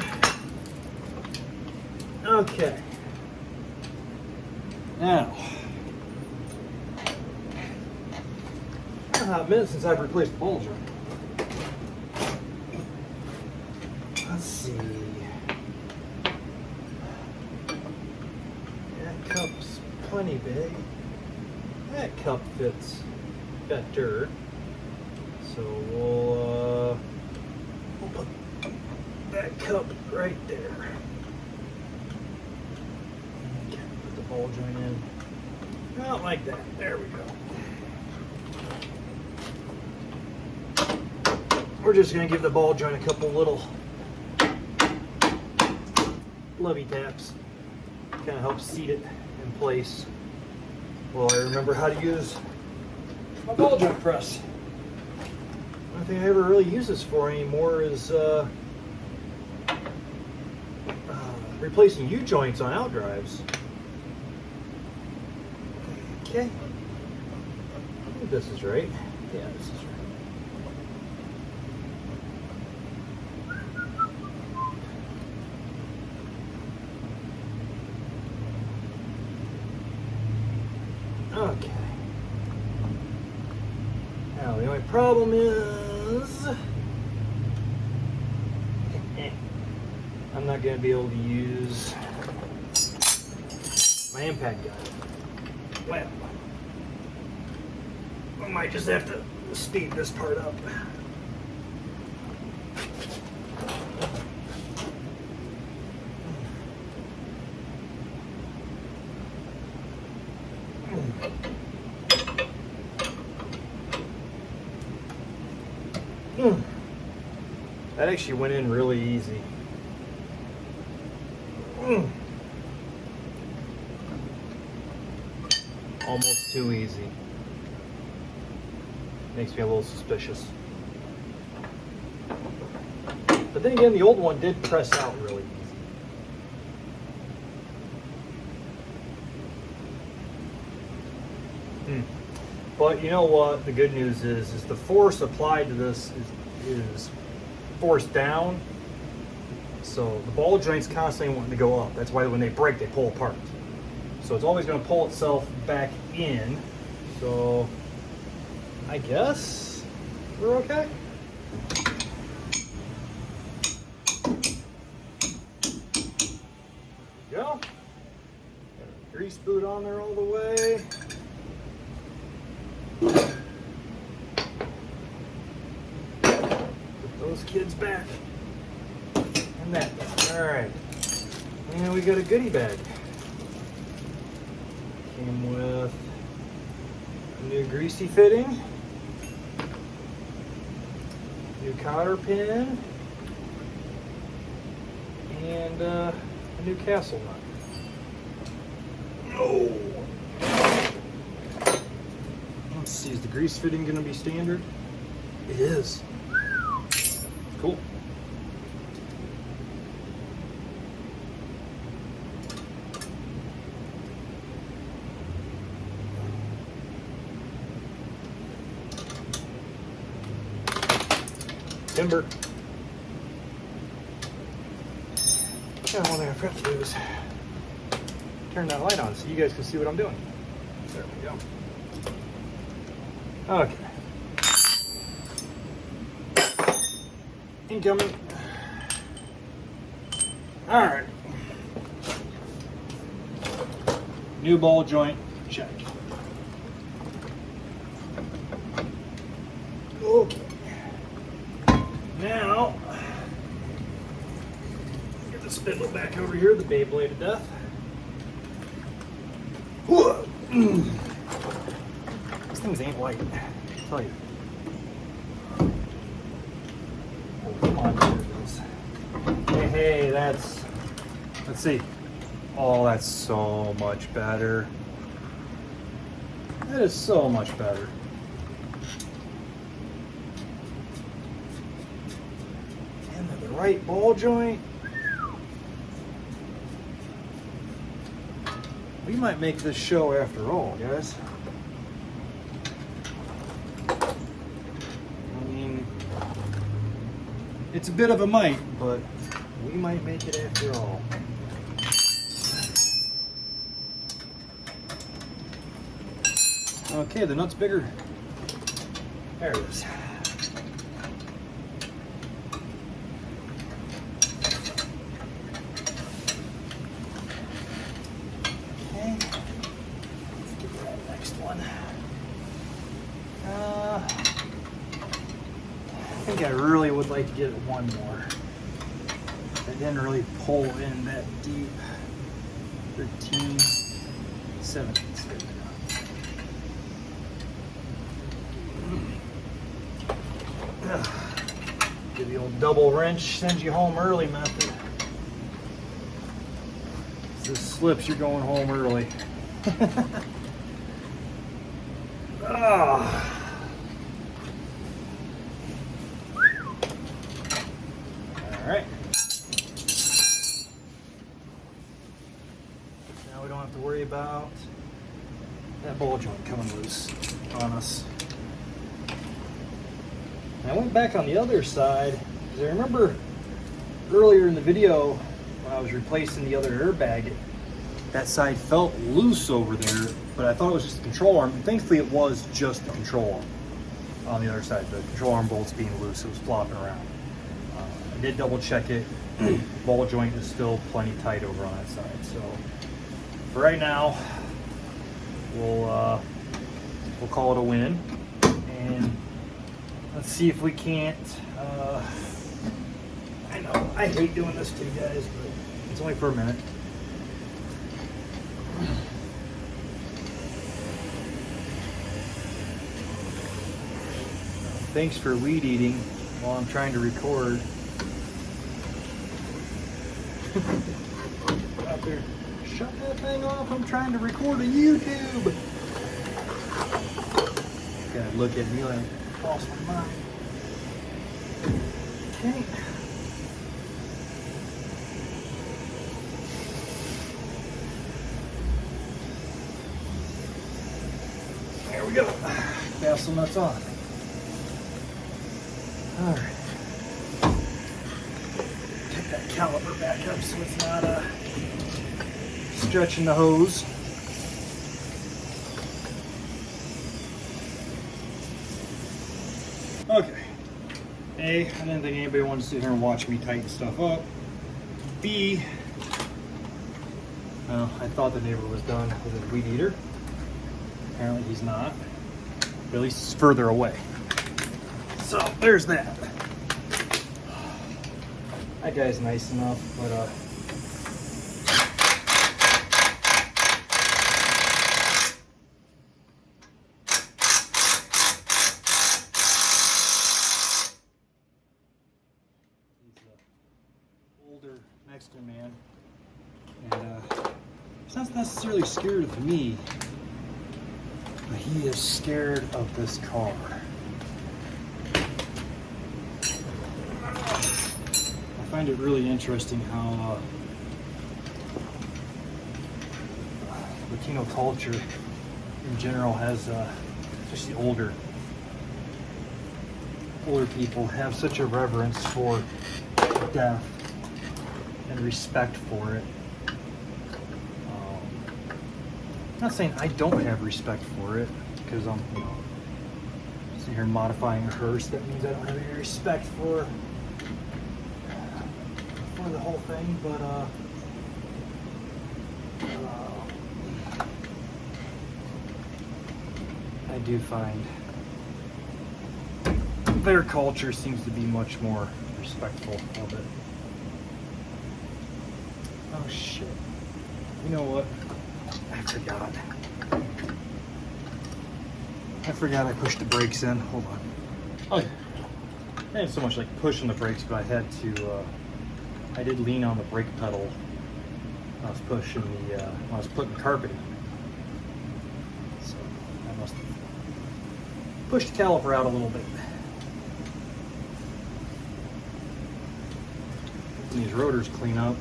S3: Okay. Now, it's been a hot minute since I've replaced the ball joint. Let's see. That cup's plenty big. That cup fits better. So we'll put that cup right there. Okay, put the ball joint in. Not like that. There we go. We're just going to give the ball joint a couple little lovey taps. Kind of helps seat it in place while I remember how to use my ball joint press. The only thing I ever really use this for anymore is replacing U-joints on outdrives. Okay. I think this is right. Yeah, this is right. Okay. Now the only problem is I'm not going to be able to use my impact gun. Well, I might just have to speed this part up. That actually went in really easy. Almost too easy. Makes me a little suspicious. But then again, the old one did press out really easy. But you know what? The good news is the force applied to this is force down. So the ball joint's constantly wanting to go up. That's why when they break, they pull apart. So it's always going to pull itself back in. So I guess we're okay. There we go. Got a grease boot on there all the way. Put those kids back. And that back. All right. And we got a goodie bag. Came with a new greasy fitting, new cotter pin, and a new castle nut. Oh! Let's see, is the grease fitting going to be standard? It is. Cool. Timber. Yeah, one thing I forgot to do is turn that light on so you guys can see what I'm doing. There we go. Okay. Incoming. Alright. New ball joint, check. Okay. Now, get the spindle back over here, the Beyblade of death. These things ain't light, I'll tell you. Hey, that's, let's see. Oh, that's so much better. That is so much better. And the right ball joint. We might make this show after all, guys. I mean, it's a bit of a might, but we might make it after all. Okay, the nut's bigger. There it is. Okay, let's get to that next one. I think I really would like to get one more. I didn't really pull in that deep. 13, 17. Do the old double wrench, send you home early method. If this slips, you're going home early. Alright. Now we don't have to worry about that ball joint coming loose on us. And I went back on the other side because I remember earlier in the video when I was replacing the other airbag, that side felt loose over there, but I thought it was just the control arm. And thankfully, it was just the control arm on the other side. The control arm bolts being loose, it was flopping around. I did double check it. Ball joint is still plenty tight over on that side. So for right now, we'll call it a win, and let's see if we can't. I know I hate doing this to you guys, but it's only for a minute. Thanks for weed eating while I'm trying to record. Out there, shut that thing off! I'm trying to record a YouTube. Gotta look at me like I lost my mind. Okay. There we go. Pass some nuts on. All right. Take that caliper back up so it's not stretching the hose. Okay. A, I didn't think anybody wanted to sit here and watch me tighten stuff up. B, well, I thought the neighbor was done with his weed eater. Apparently he's not. But at least it's further away. So there's that. That guy's nice enough, but older Mexican man, and he's not necessarily scared of me, but he is scared of this car. I find it really interesting how Latino culture in general has, especially older people, have such a reverence for death and respect for it. I'm not saying I don't have respect for it, because I'm, sitting here modifying a hearse. That means I don't have any respect for the whole thing, but I do find their culture seems to be much more respectful of it. Oh shit. You know what? I forgot I pushed the brakes in. Hold on. Oh, I didn't so much like pushing the brakes, but I had to I did lean on the brake pedal when I was pushing the, when I was putting the carpeting in. So I must have pushed the caliper out a little bit. And these rotors clean up.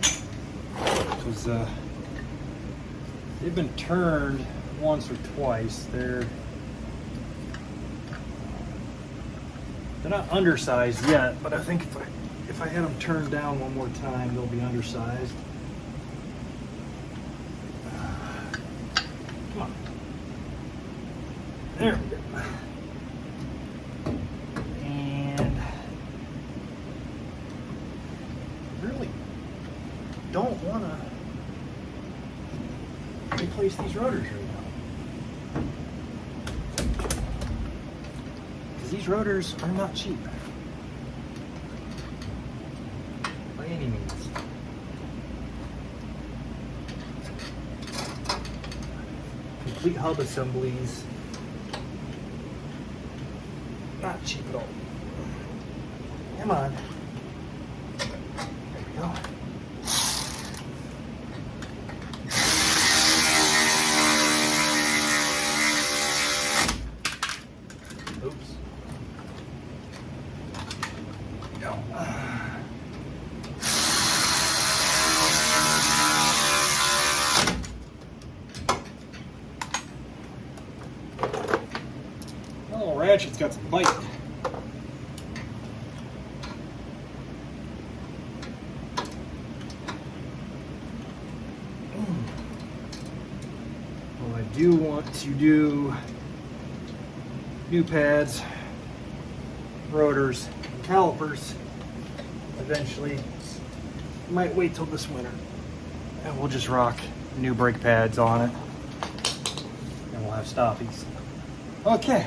S3: Because they've been turned once or twice. They're not undersized yet, but I think if I had them turned down one more time, they'll be undersized. Come on. There we go. And really don't want to replace these rotors right now. Because these rotors are not cheap. By any means. Complete hub assemblies. Not cheap at all. Come on. There we go. Oops. No. Oh, ratchet's got some bite. Well, I do want to do new pads, rotors, and calipers eventually. Might wait till this winter. And we'll just rock new brake pads on it. And we'll have stoppies. Okay.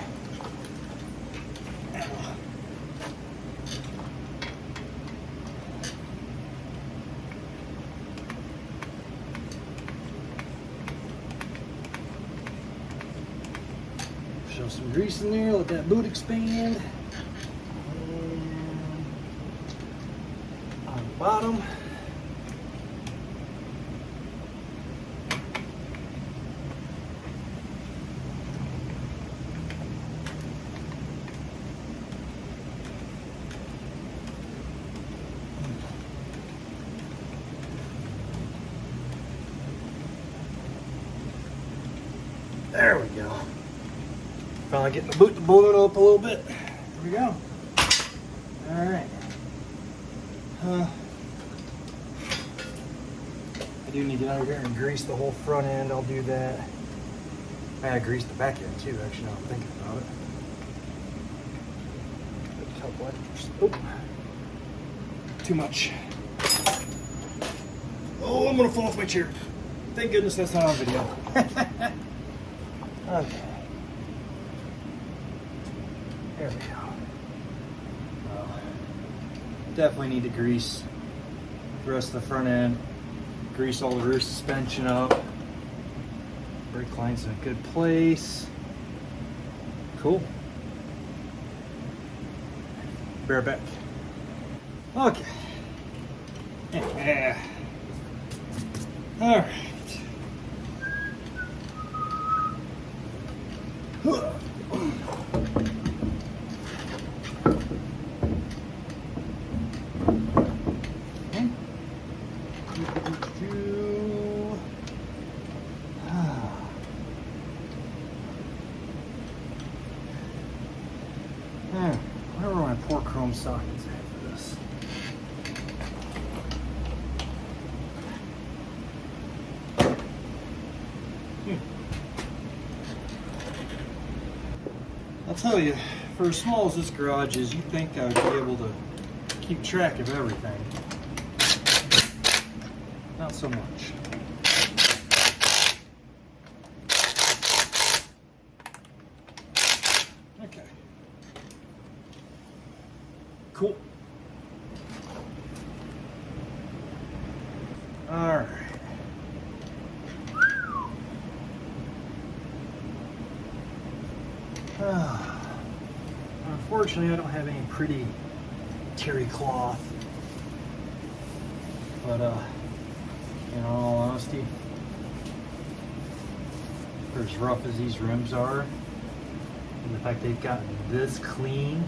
S3: Show some grease in there, let that boot expand. And on the bottom, there we go. Finally getting the boot to balloon up a little bit. There we go. All right. I do need to get out here and grease the whole front end. I'll do that. I gotta grease the back end too, actually, now I'm thinking about it. Oh, too much. Oh, I'm gonna fall off my chair. Thank goodness that's not on video. Okay. There we go. Well, definitely need to grease the rest of the front end. Grease all the rear suspension up. Brake line's in a good place. Cool. Bear back. Okay. Yeah. All right. Where are my poor chrome sockets at for this? I'll tell you, for as small as this garage is, you'd think I would be able to keep track of everything. Not so much. Okay. Cool. All right. Unfortunately, I don't have any pretty terry cloth But in all honesty, for as rough as these rims are, and the fact they've gotten this clean,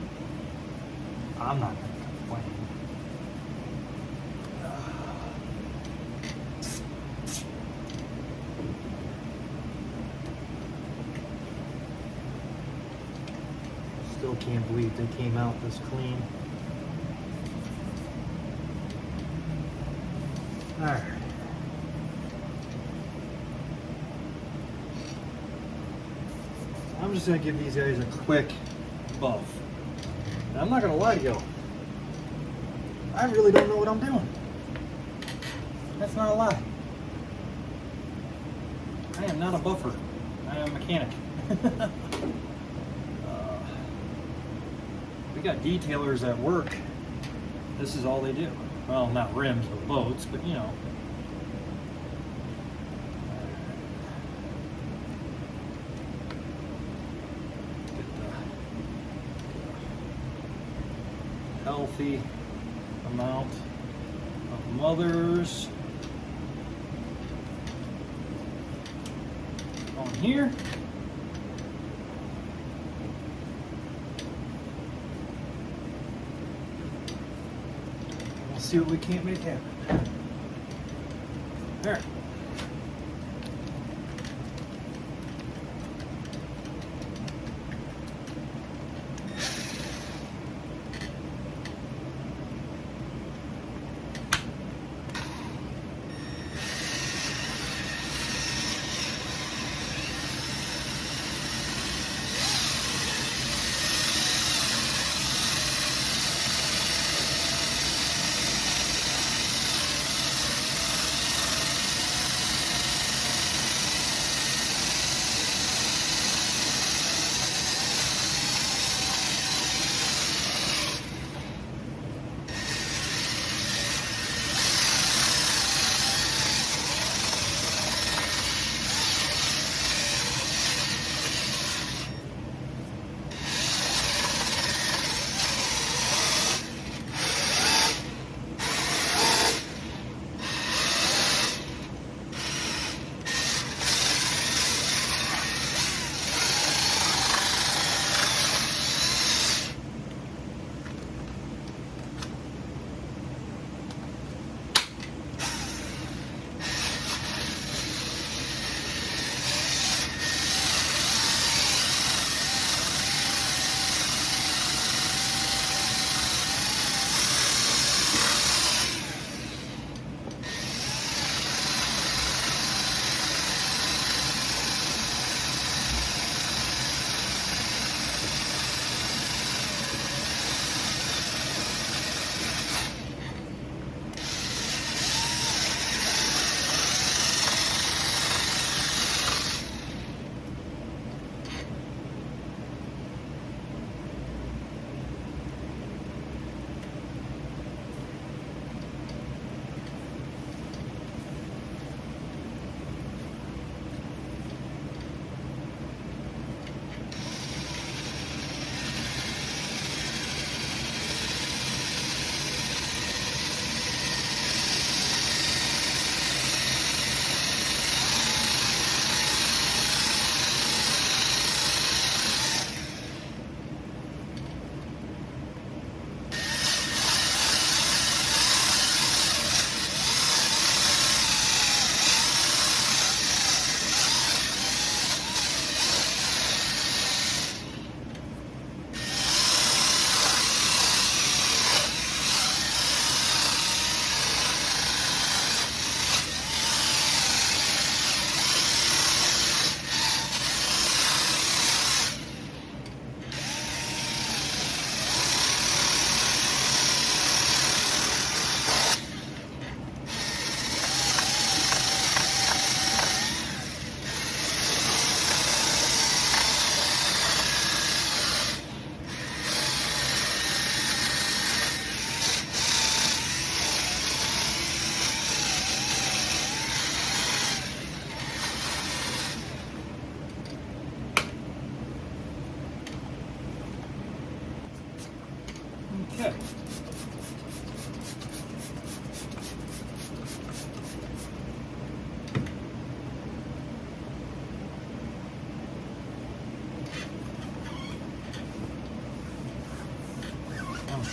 S3: I'm not gonna complain. Still can't believe they came out this clean. Alright. I'm just gonna give these guys a quick buff. And I'm not gonna lie to you, I really don't know what I'm doing. That's not a lie. I am not a buffer. I am a mechanic. We got detailers at work. This is all they do. Well, not rims with boats, but you know. Get the healthy amount of mothers on here. We'll see what we can't make happen. There.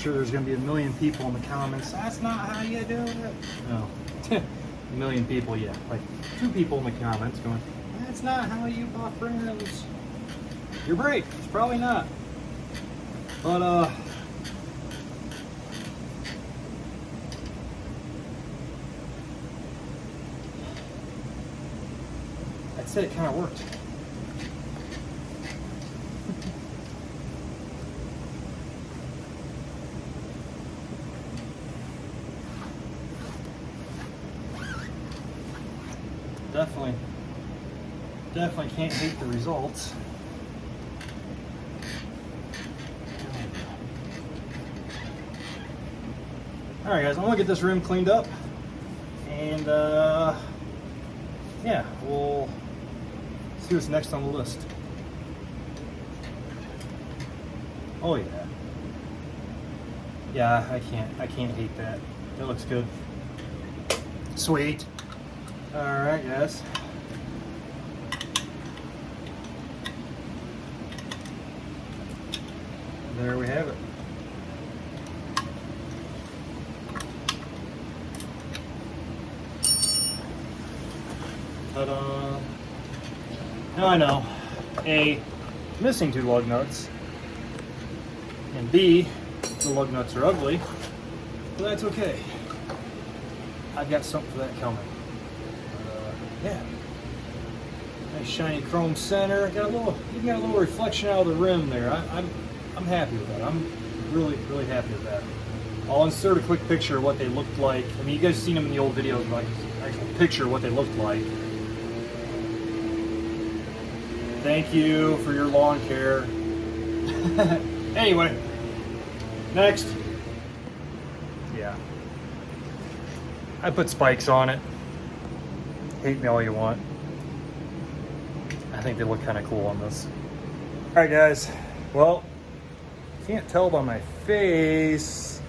S3: sure there's going to be a million people in the comments. That's not how you do it. No. A million people, yeah. Like 2 people in the comments going, that's not how you buff rims. You're right. It's probably not. But, I'd say it kind of worked. Definitely can't hate the results. All right, guys, I'm gonna get this rim cleaned up, and yeah, we'll see what's next on the list. Oh yeah, yeah, I can't hate that. That looks good. Sweet. All right, guys. There we have it. Ta-da! Now I know, A, missing 2 lug nuts, and B, the lug nuts are ugly, but that's okay. I've got something for that coming. Yeah. Nice shiny chrome center. Got a little, even got a little reflection out of the rim there. I'm happy with that. I'm really happy with that. I'll insert a quick picture of what they looked like. I mean, you guys have seen them in the old videos, like actual picture of what they looked like. Thank you for your lawn care. Anyway, next. Yeah. I put spikes on it. Hate me all you want. I think they look kind of cool on this. All right, guys. Well, can't tell by my face.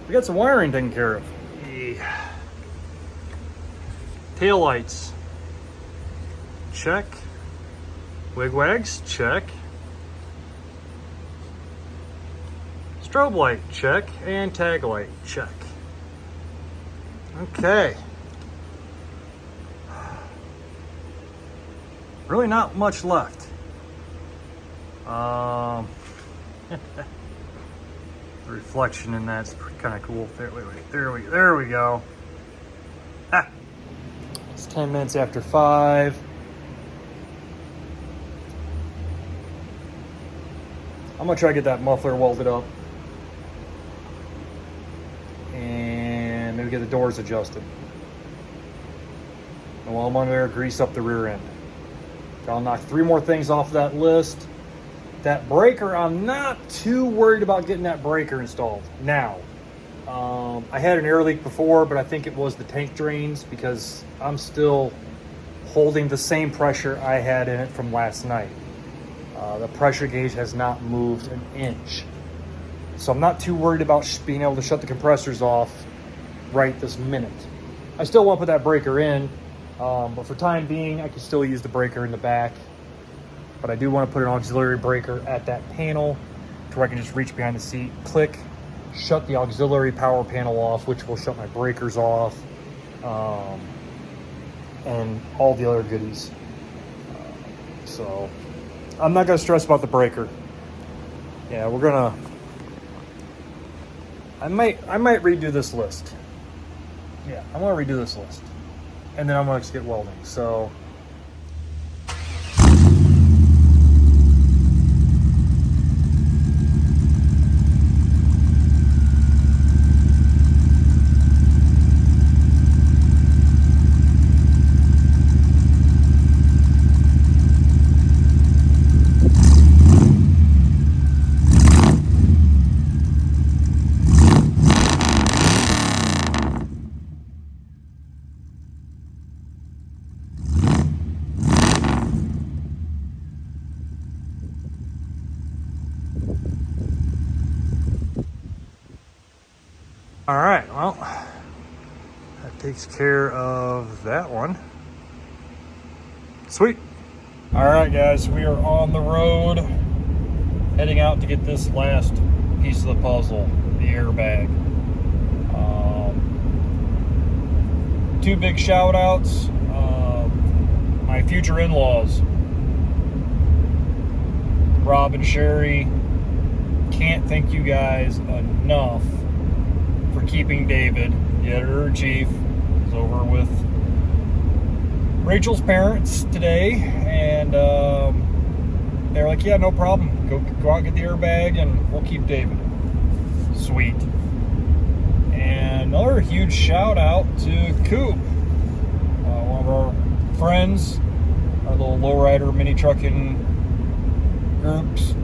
S3: We got some wiring taken care of. Yeah. Tail lights. Check. Wigwags. Check. Strobe light. Check. And tag light. Check. Okay. Really not much left. The reflection in that's kind of cool. There we go. Ah. It's 10 minutes after 5. I'm gonna try to get that muffler welded up. And maybe get the doors adjusted. And while I'm under there, grease up the rear end. I'll knock 3 more things off that list. That breaker, I'm not too worried about getting that breaker installed now. I had an air leak before, but I think it was the tank drains because I'm still holding the same pressure I had in it from last night. The pressure gauge has not moved an inch. So I'm not too worried about being able to shut the compressors off right this minute. I still want to put that breaker in, but for time being, I can still use the breaker in the back. But I do want to put an auxiliary breaker at that panel to where I can just reach behind the seat, click, shut the auxiliary power panel off, which will shut my breakers off, and all the other goodies. So I'm not going to stress about the breaker. Yeah, we're gonna. I might redo this list. Yeah, I'm gonna redo this list, and then I'm gonna just get welding. So. All right, well, that takes care of that one. Sweet. All right, guys, we are on the road, heading out to get this last piece of the puzzle, the airbag. Two big shout outs. My future in-laws, Rob and Sherry. Can't thank you guys enough for keeping David, the editor-in-chief, is over with Rachel's parents today, and they're like, yeah, no problem. Go out and get the airbag, and we'll keep David. Sweet. And another huge shout out to Coop, one of our friends, our little lowrider mini trucking groups.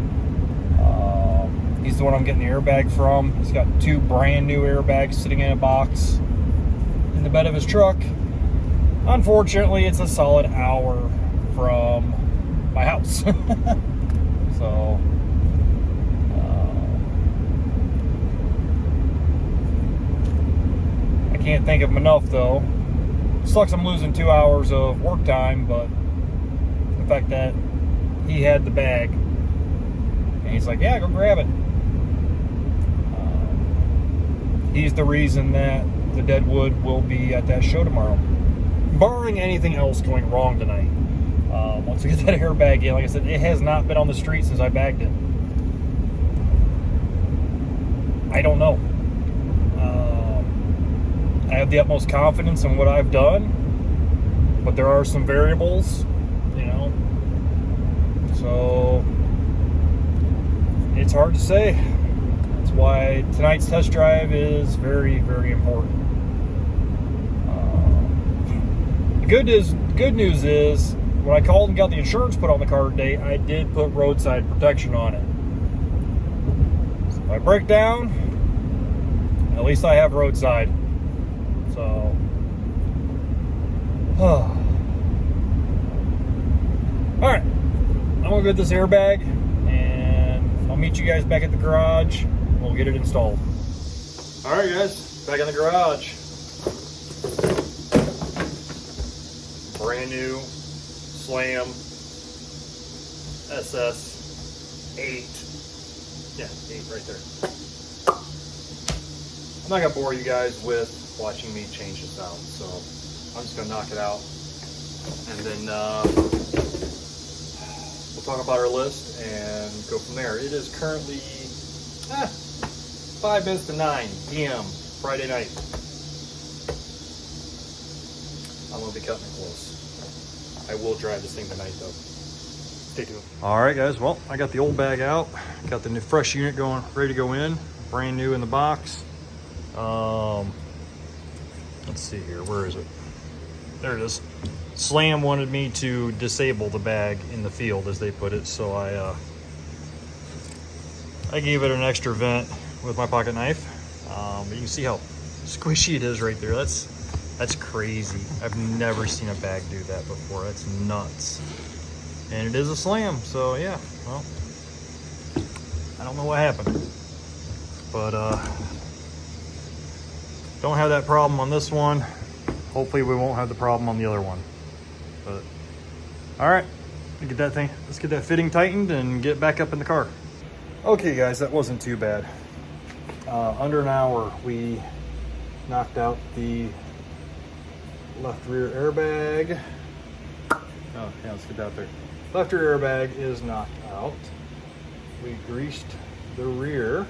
S3: He's the one I'm getting the airbag from. He's got 2 brand new airbags sitting in a box in the bed of his truck. Unfortunately, it's a solid hour from my house. So, I can't thank him enough, though. Sucks I'm losing 2 hours of work time, but the fact that he had the bag and he's like, yeah, go grab it. He's the reason that the Deadwood will be at that show tomorrow, barring anything else going wrong tonight. Once we get that airbag in, like I said, it has not been on the street since I bagged it. I don't know. I have the utmost confidence in what I've done, but there are some variables, you know, so it's hard to say. That's why tonight's test drive is very, very important. The good news is, when I called and got the insurance put on the car today, I did put roadside protection on it. So if I break down, at least I have roadside. So, all right, I'm gonna get this airbag, and I'll meet you guys back at the garage. We'll get it installed. All right, guys, back in the garage. Brand new Slam SS8. Yeah, 8 right there. I'm not gonna bore you guys with watching me change this out, so I'm just gonna knock it out, and then we'll talk about our list and go from there. It is currently 5 minutes to 9 p.m. Friday night. I'm gonna be cutting it close. I will drive this thing tonight, though. Stay tuned. All right, guys. Well, I got the old bag out. Got the new fresh unit going, ready to go in. Brand new in the box. Let's see here. Where is it? There it is. Slam wanted me to disable the bag in the field, as they put it, so I gave it an extra vent with my pocket knife. But you can see how squishy it is right there. That's crazy. I've never seen a bag do that before. That's nuts. And it is a Slam, so yeah, well, I don't know what happened. But don't have that problem on this one. Hopefully we won't have the problem on the other one. But all right, let's get that fitting tightened and get back up in the car. Okay, guys, that wasn't too bad. Under an hour, we knocked out the left rear airbag. Oh yeah, let's get that there. Left rear airbag is knocked out. We greased the rear.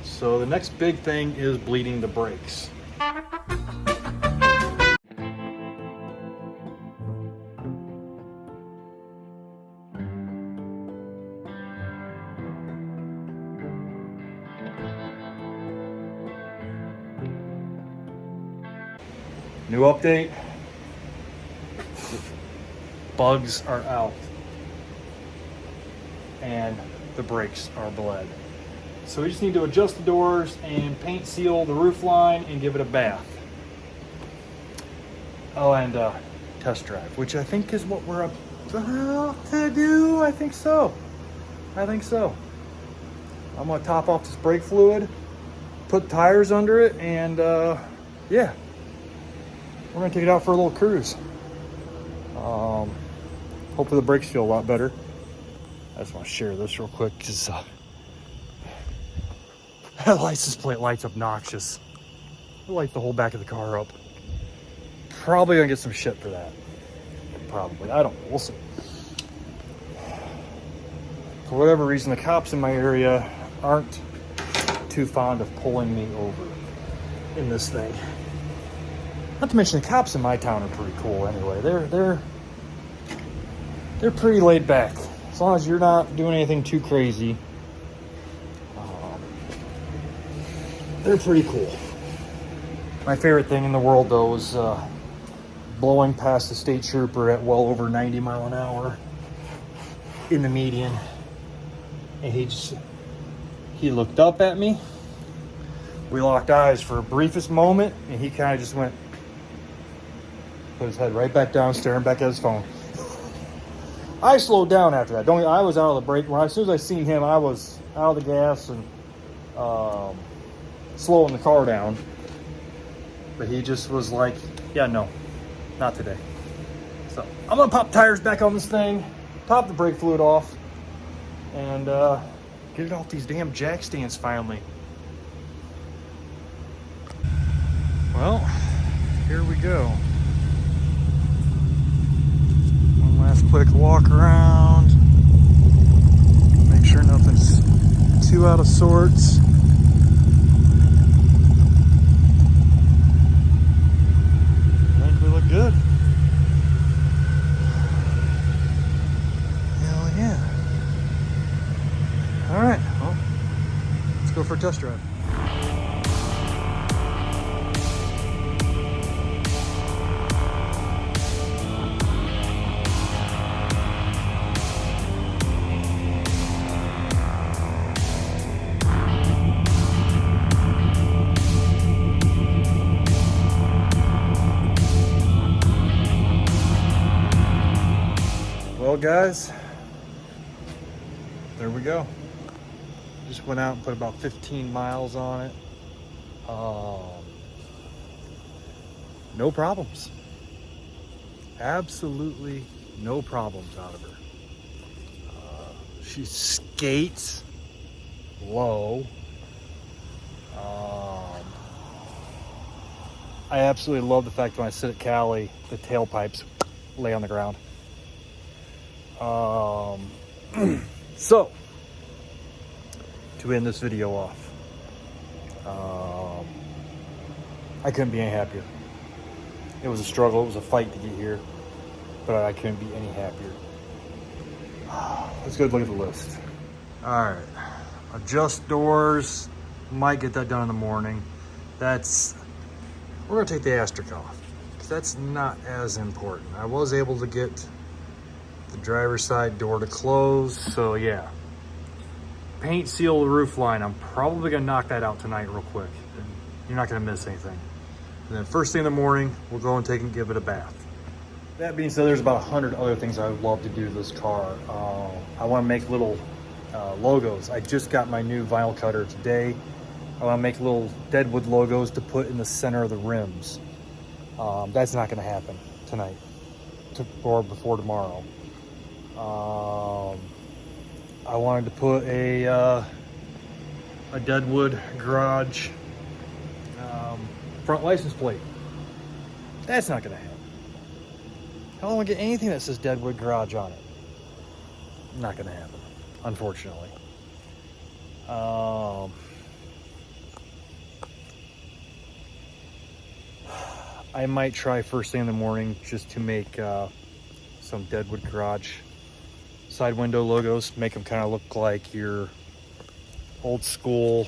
S3: So the next big thing is bleeding the brakes. New update. Bugs are out. And the brakes are bled. So we just need to adjust the doors and paint seal the roof line and give it a bath. Oh, and test drive, which I think is what we're about to do. I think so. I'm gonna top off this brake fluid, put tires under it, and yeah, we're gonna take it out for a little cruise. Hopefully the brakes feel a lot better. I just want to share this real quick because that license plate light's obnoxious. It lights the whole back of the car up. Probably gonna get some shit for that. Probably. I don't know. We'll see. For whatever reason, the cops in my area aren't too fond of pulling me over in this thing. Not to mention the cops in my town are pretty cool anyway. They're pretty laid back. As long as you're not doing anything too crazy, they're pretty cool. My favorite thing in the world though is blowing past the state trooper at well over 90 mile an hour in the median. And he looked up at me. We locked eyes for a briefest moment, and he kind of just went, put his head right back down, staring back at his phone. I slowed down after that. I was out of the brake. As soon as I seen him, I was out of the gas and slowing the car down. But he just was like, yeah, no, not today. So I'm gonna pop tires back on this thing, top the brake fluid off, and get it off these damn jack stands finally. Well, here we go. One last quick walk around. Make sure nothing's too out of sorts. I think we look good. Hell yeah. All right, well, let's go for a test drive. Well, guys, there we go. Just went out and put about 15 miles on it. No problems. Absolutely no problems out of her. She skates low. I absolutely love the fact when I sit at Cali, the tailpipes lay on the ground. So, to end this video off, I couldn't be any happier. It was a struggle, it was a fight to get here, but I couldn't be any happier. Let's go look at the list. All right, adjust doors, might get that done in the morning. We're gonna take the asterisk off, because that's not as important. I was able to get the driver's side door to close, so yeah. Paint seal the roof line. I'm probably gonna knock that out tonight real quick. You're not gonna miss anything. And then first thing in the morning, we'll go and give it a bath. That being said, there's about 100 other things I would love to do to this car. I wanna make little logos. I just got my new vinyl cutter today. I wanna make little Deadwood logos to put in the center of the rims. That's not gonna happen tonight or before tomorrow. I wanted to put a Deadwood garage front license plate. That's not gonna happen. I don't want to get anything that says Deadwood garage on it. Not gonna happen, unfortunately. I might try first thing in the morning just to make some Deadwood garage side window logos, make them kind of look like your old school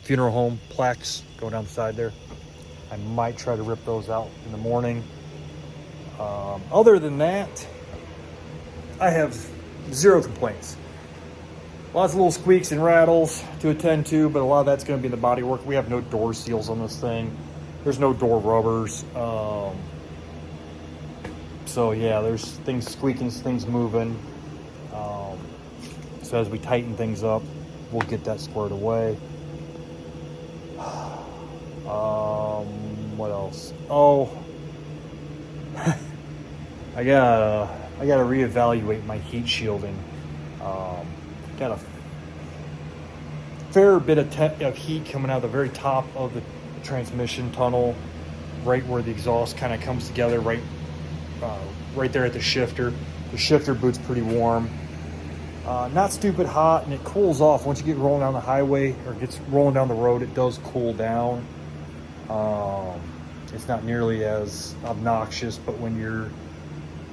S3: funeral home plaques going down the side there. I might try to rip those out in the morning. Other than that, I have zero complaints. Lots of little squeaks and rattles to attend to, but a lot of that's going to be in the body work. We have no door seals on this thing. There's no door rubbers. So yeah, there's things squeaking, things moving. So as we tighten things up, we'll get that squared away. What else? Oh, I gotta reevaluate my heat shielding. Got a fair bit of heat coming out of the very top of the transmission tunnel, right where the exhaust kind of comes together, right there at the shifter. The shifter boot's pretty warm. Not stupid hot, and it cools off once you get rolling down the highway or gets rolling down the road. It does cool down. It's not nearly as obnoxious, but when you're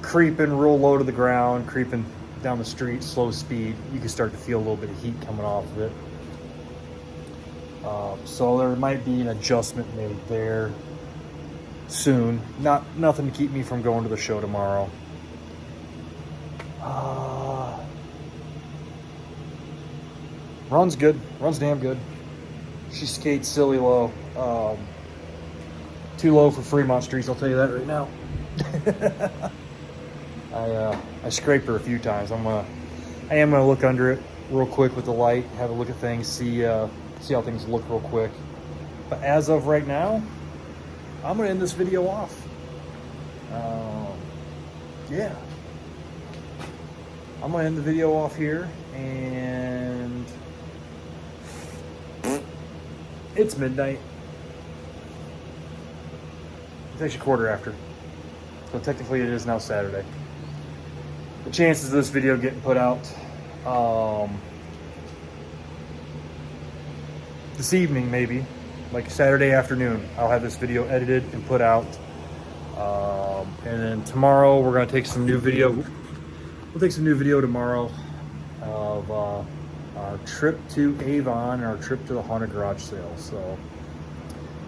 S3: creeping real low to the ground, creeping down the street, slow speed, you can start to feel a little bit of heat coming off of it. So there might be an adjustment made there soon. Nothing to keep me from going to the show tomorrow. Run's good. Run's damn good. She skates silly low. Too low for Fremont streets, I'll tell you that right now. I scraped her a few times. I am gonna look under it real quick with the light, have a look at things, see how things look real quick. But as of right now, I'm gonna end this video off. Yeah, I'm gonna end the video off here, and it's midnight. It's actually quarter after, so technically it is now Saturday. The chances of this video getting put out this evening, maybe like Saturday afternoon, I'll have this video edited and put out. And then tomorrow we're gonna take some new video. We'll take some new video tomorrow of our trip to Avon and our trip to the haunted garage sale. So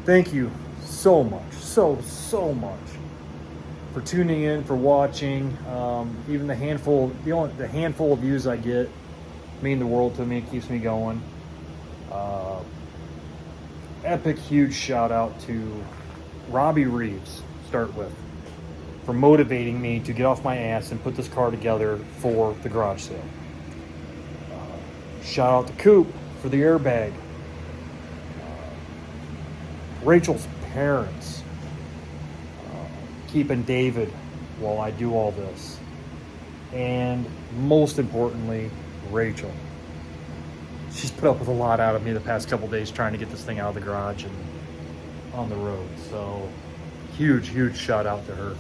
S3: thank you so much, so much for tuning in, for watching. Even the handful of views I get mean the world to me. It keeps me going. Epic huge shout out to Robbie Reeves, start with, for motivating me to get off my ass and put this car together for the garage sale. Shout out to Coop for the airbag. Rachel's parents, keeping David while I do all this. And most importantly, Rachel. She's put up with a lot out of me the past couple days trying to get this thing out of the garage and on the road. So huge shout out to her.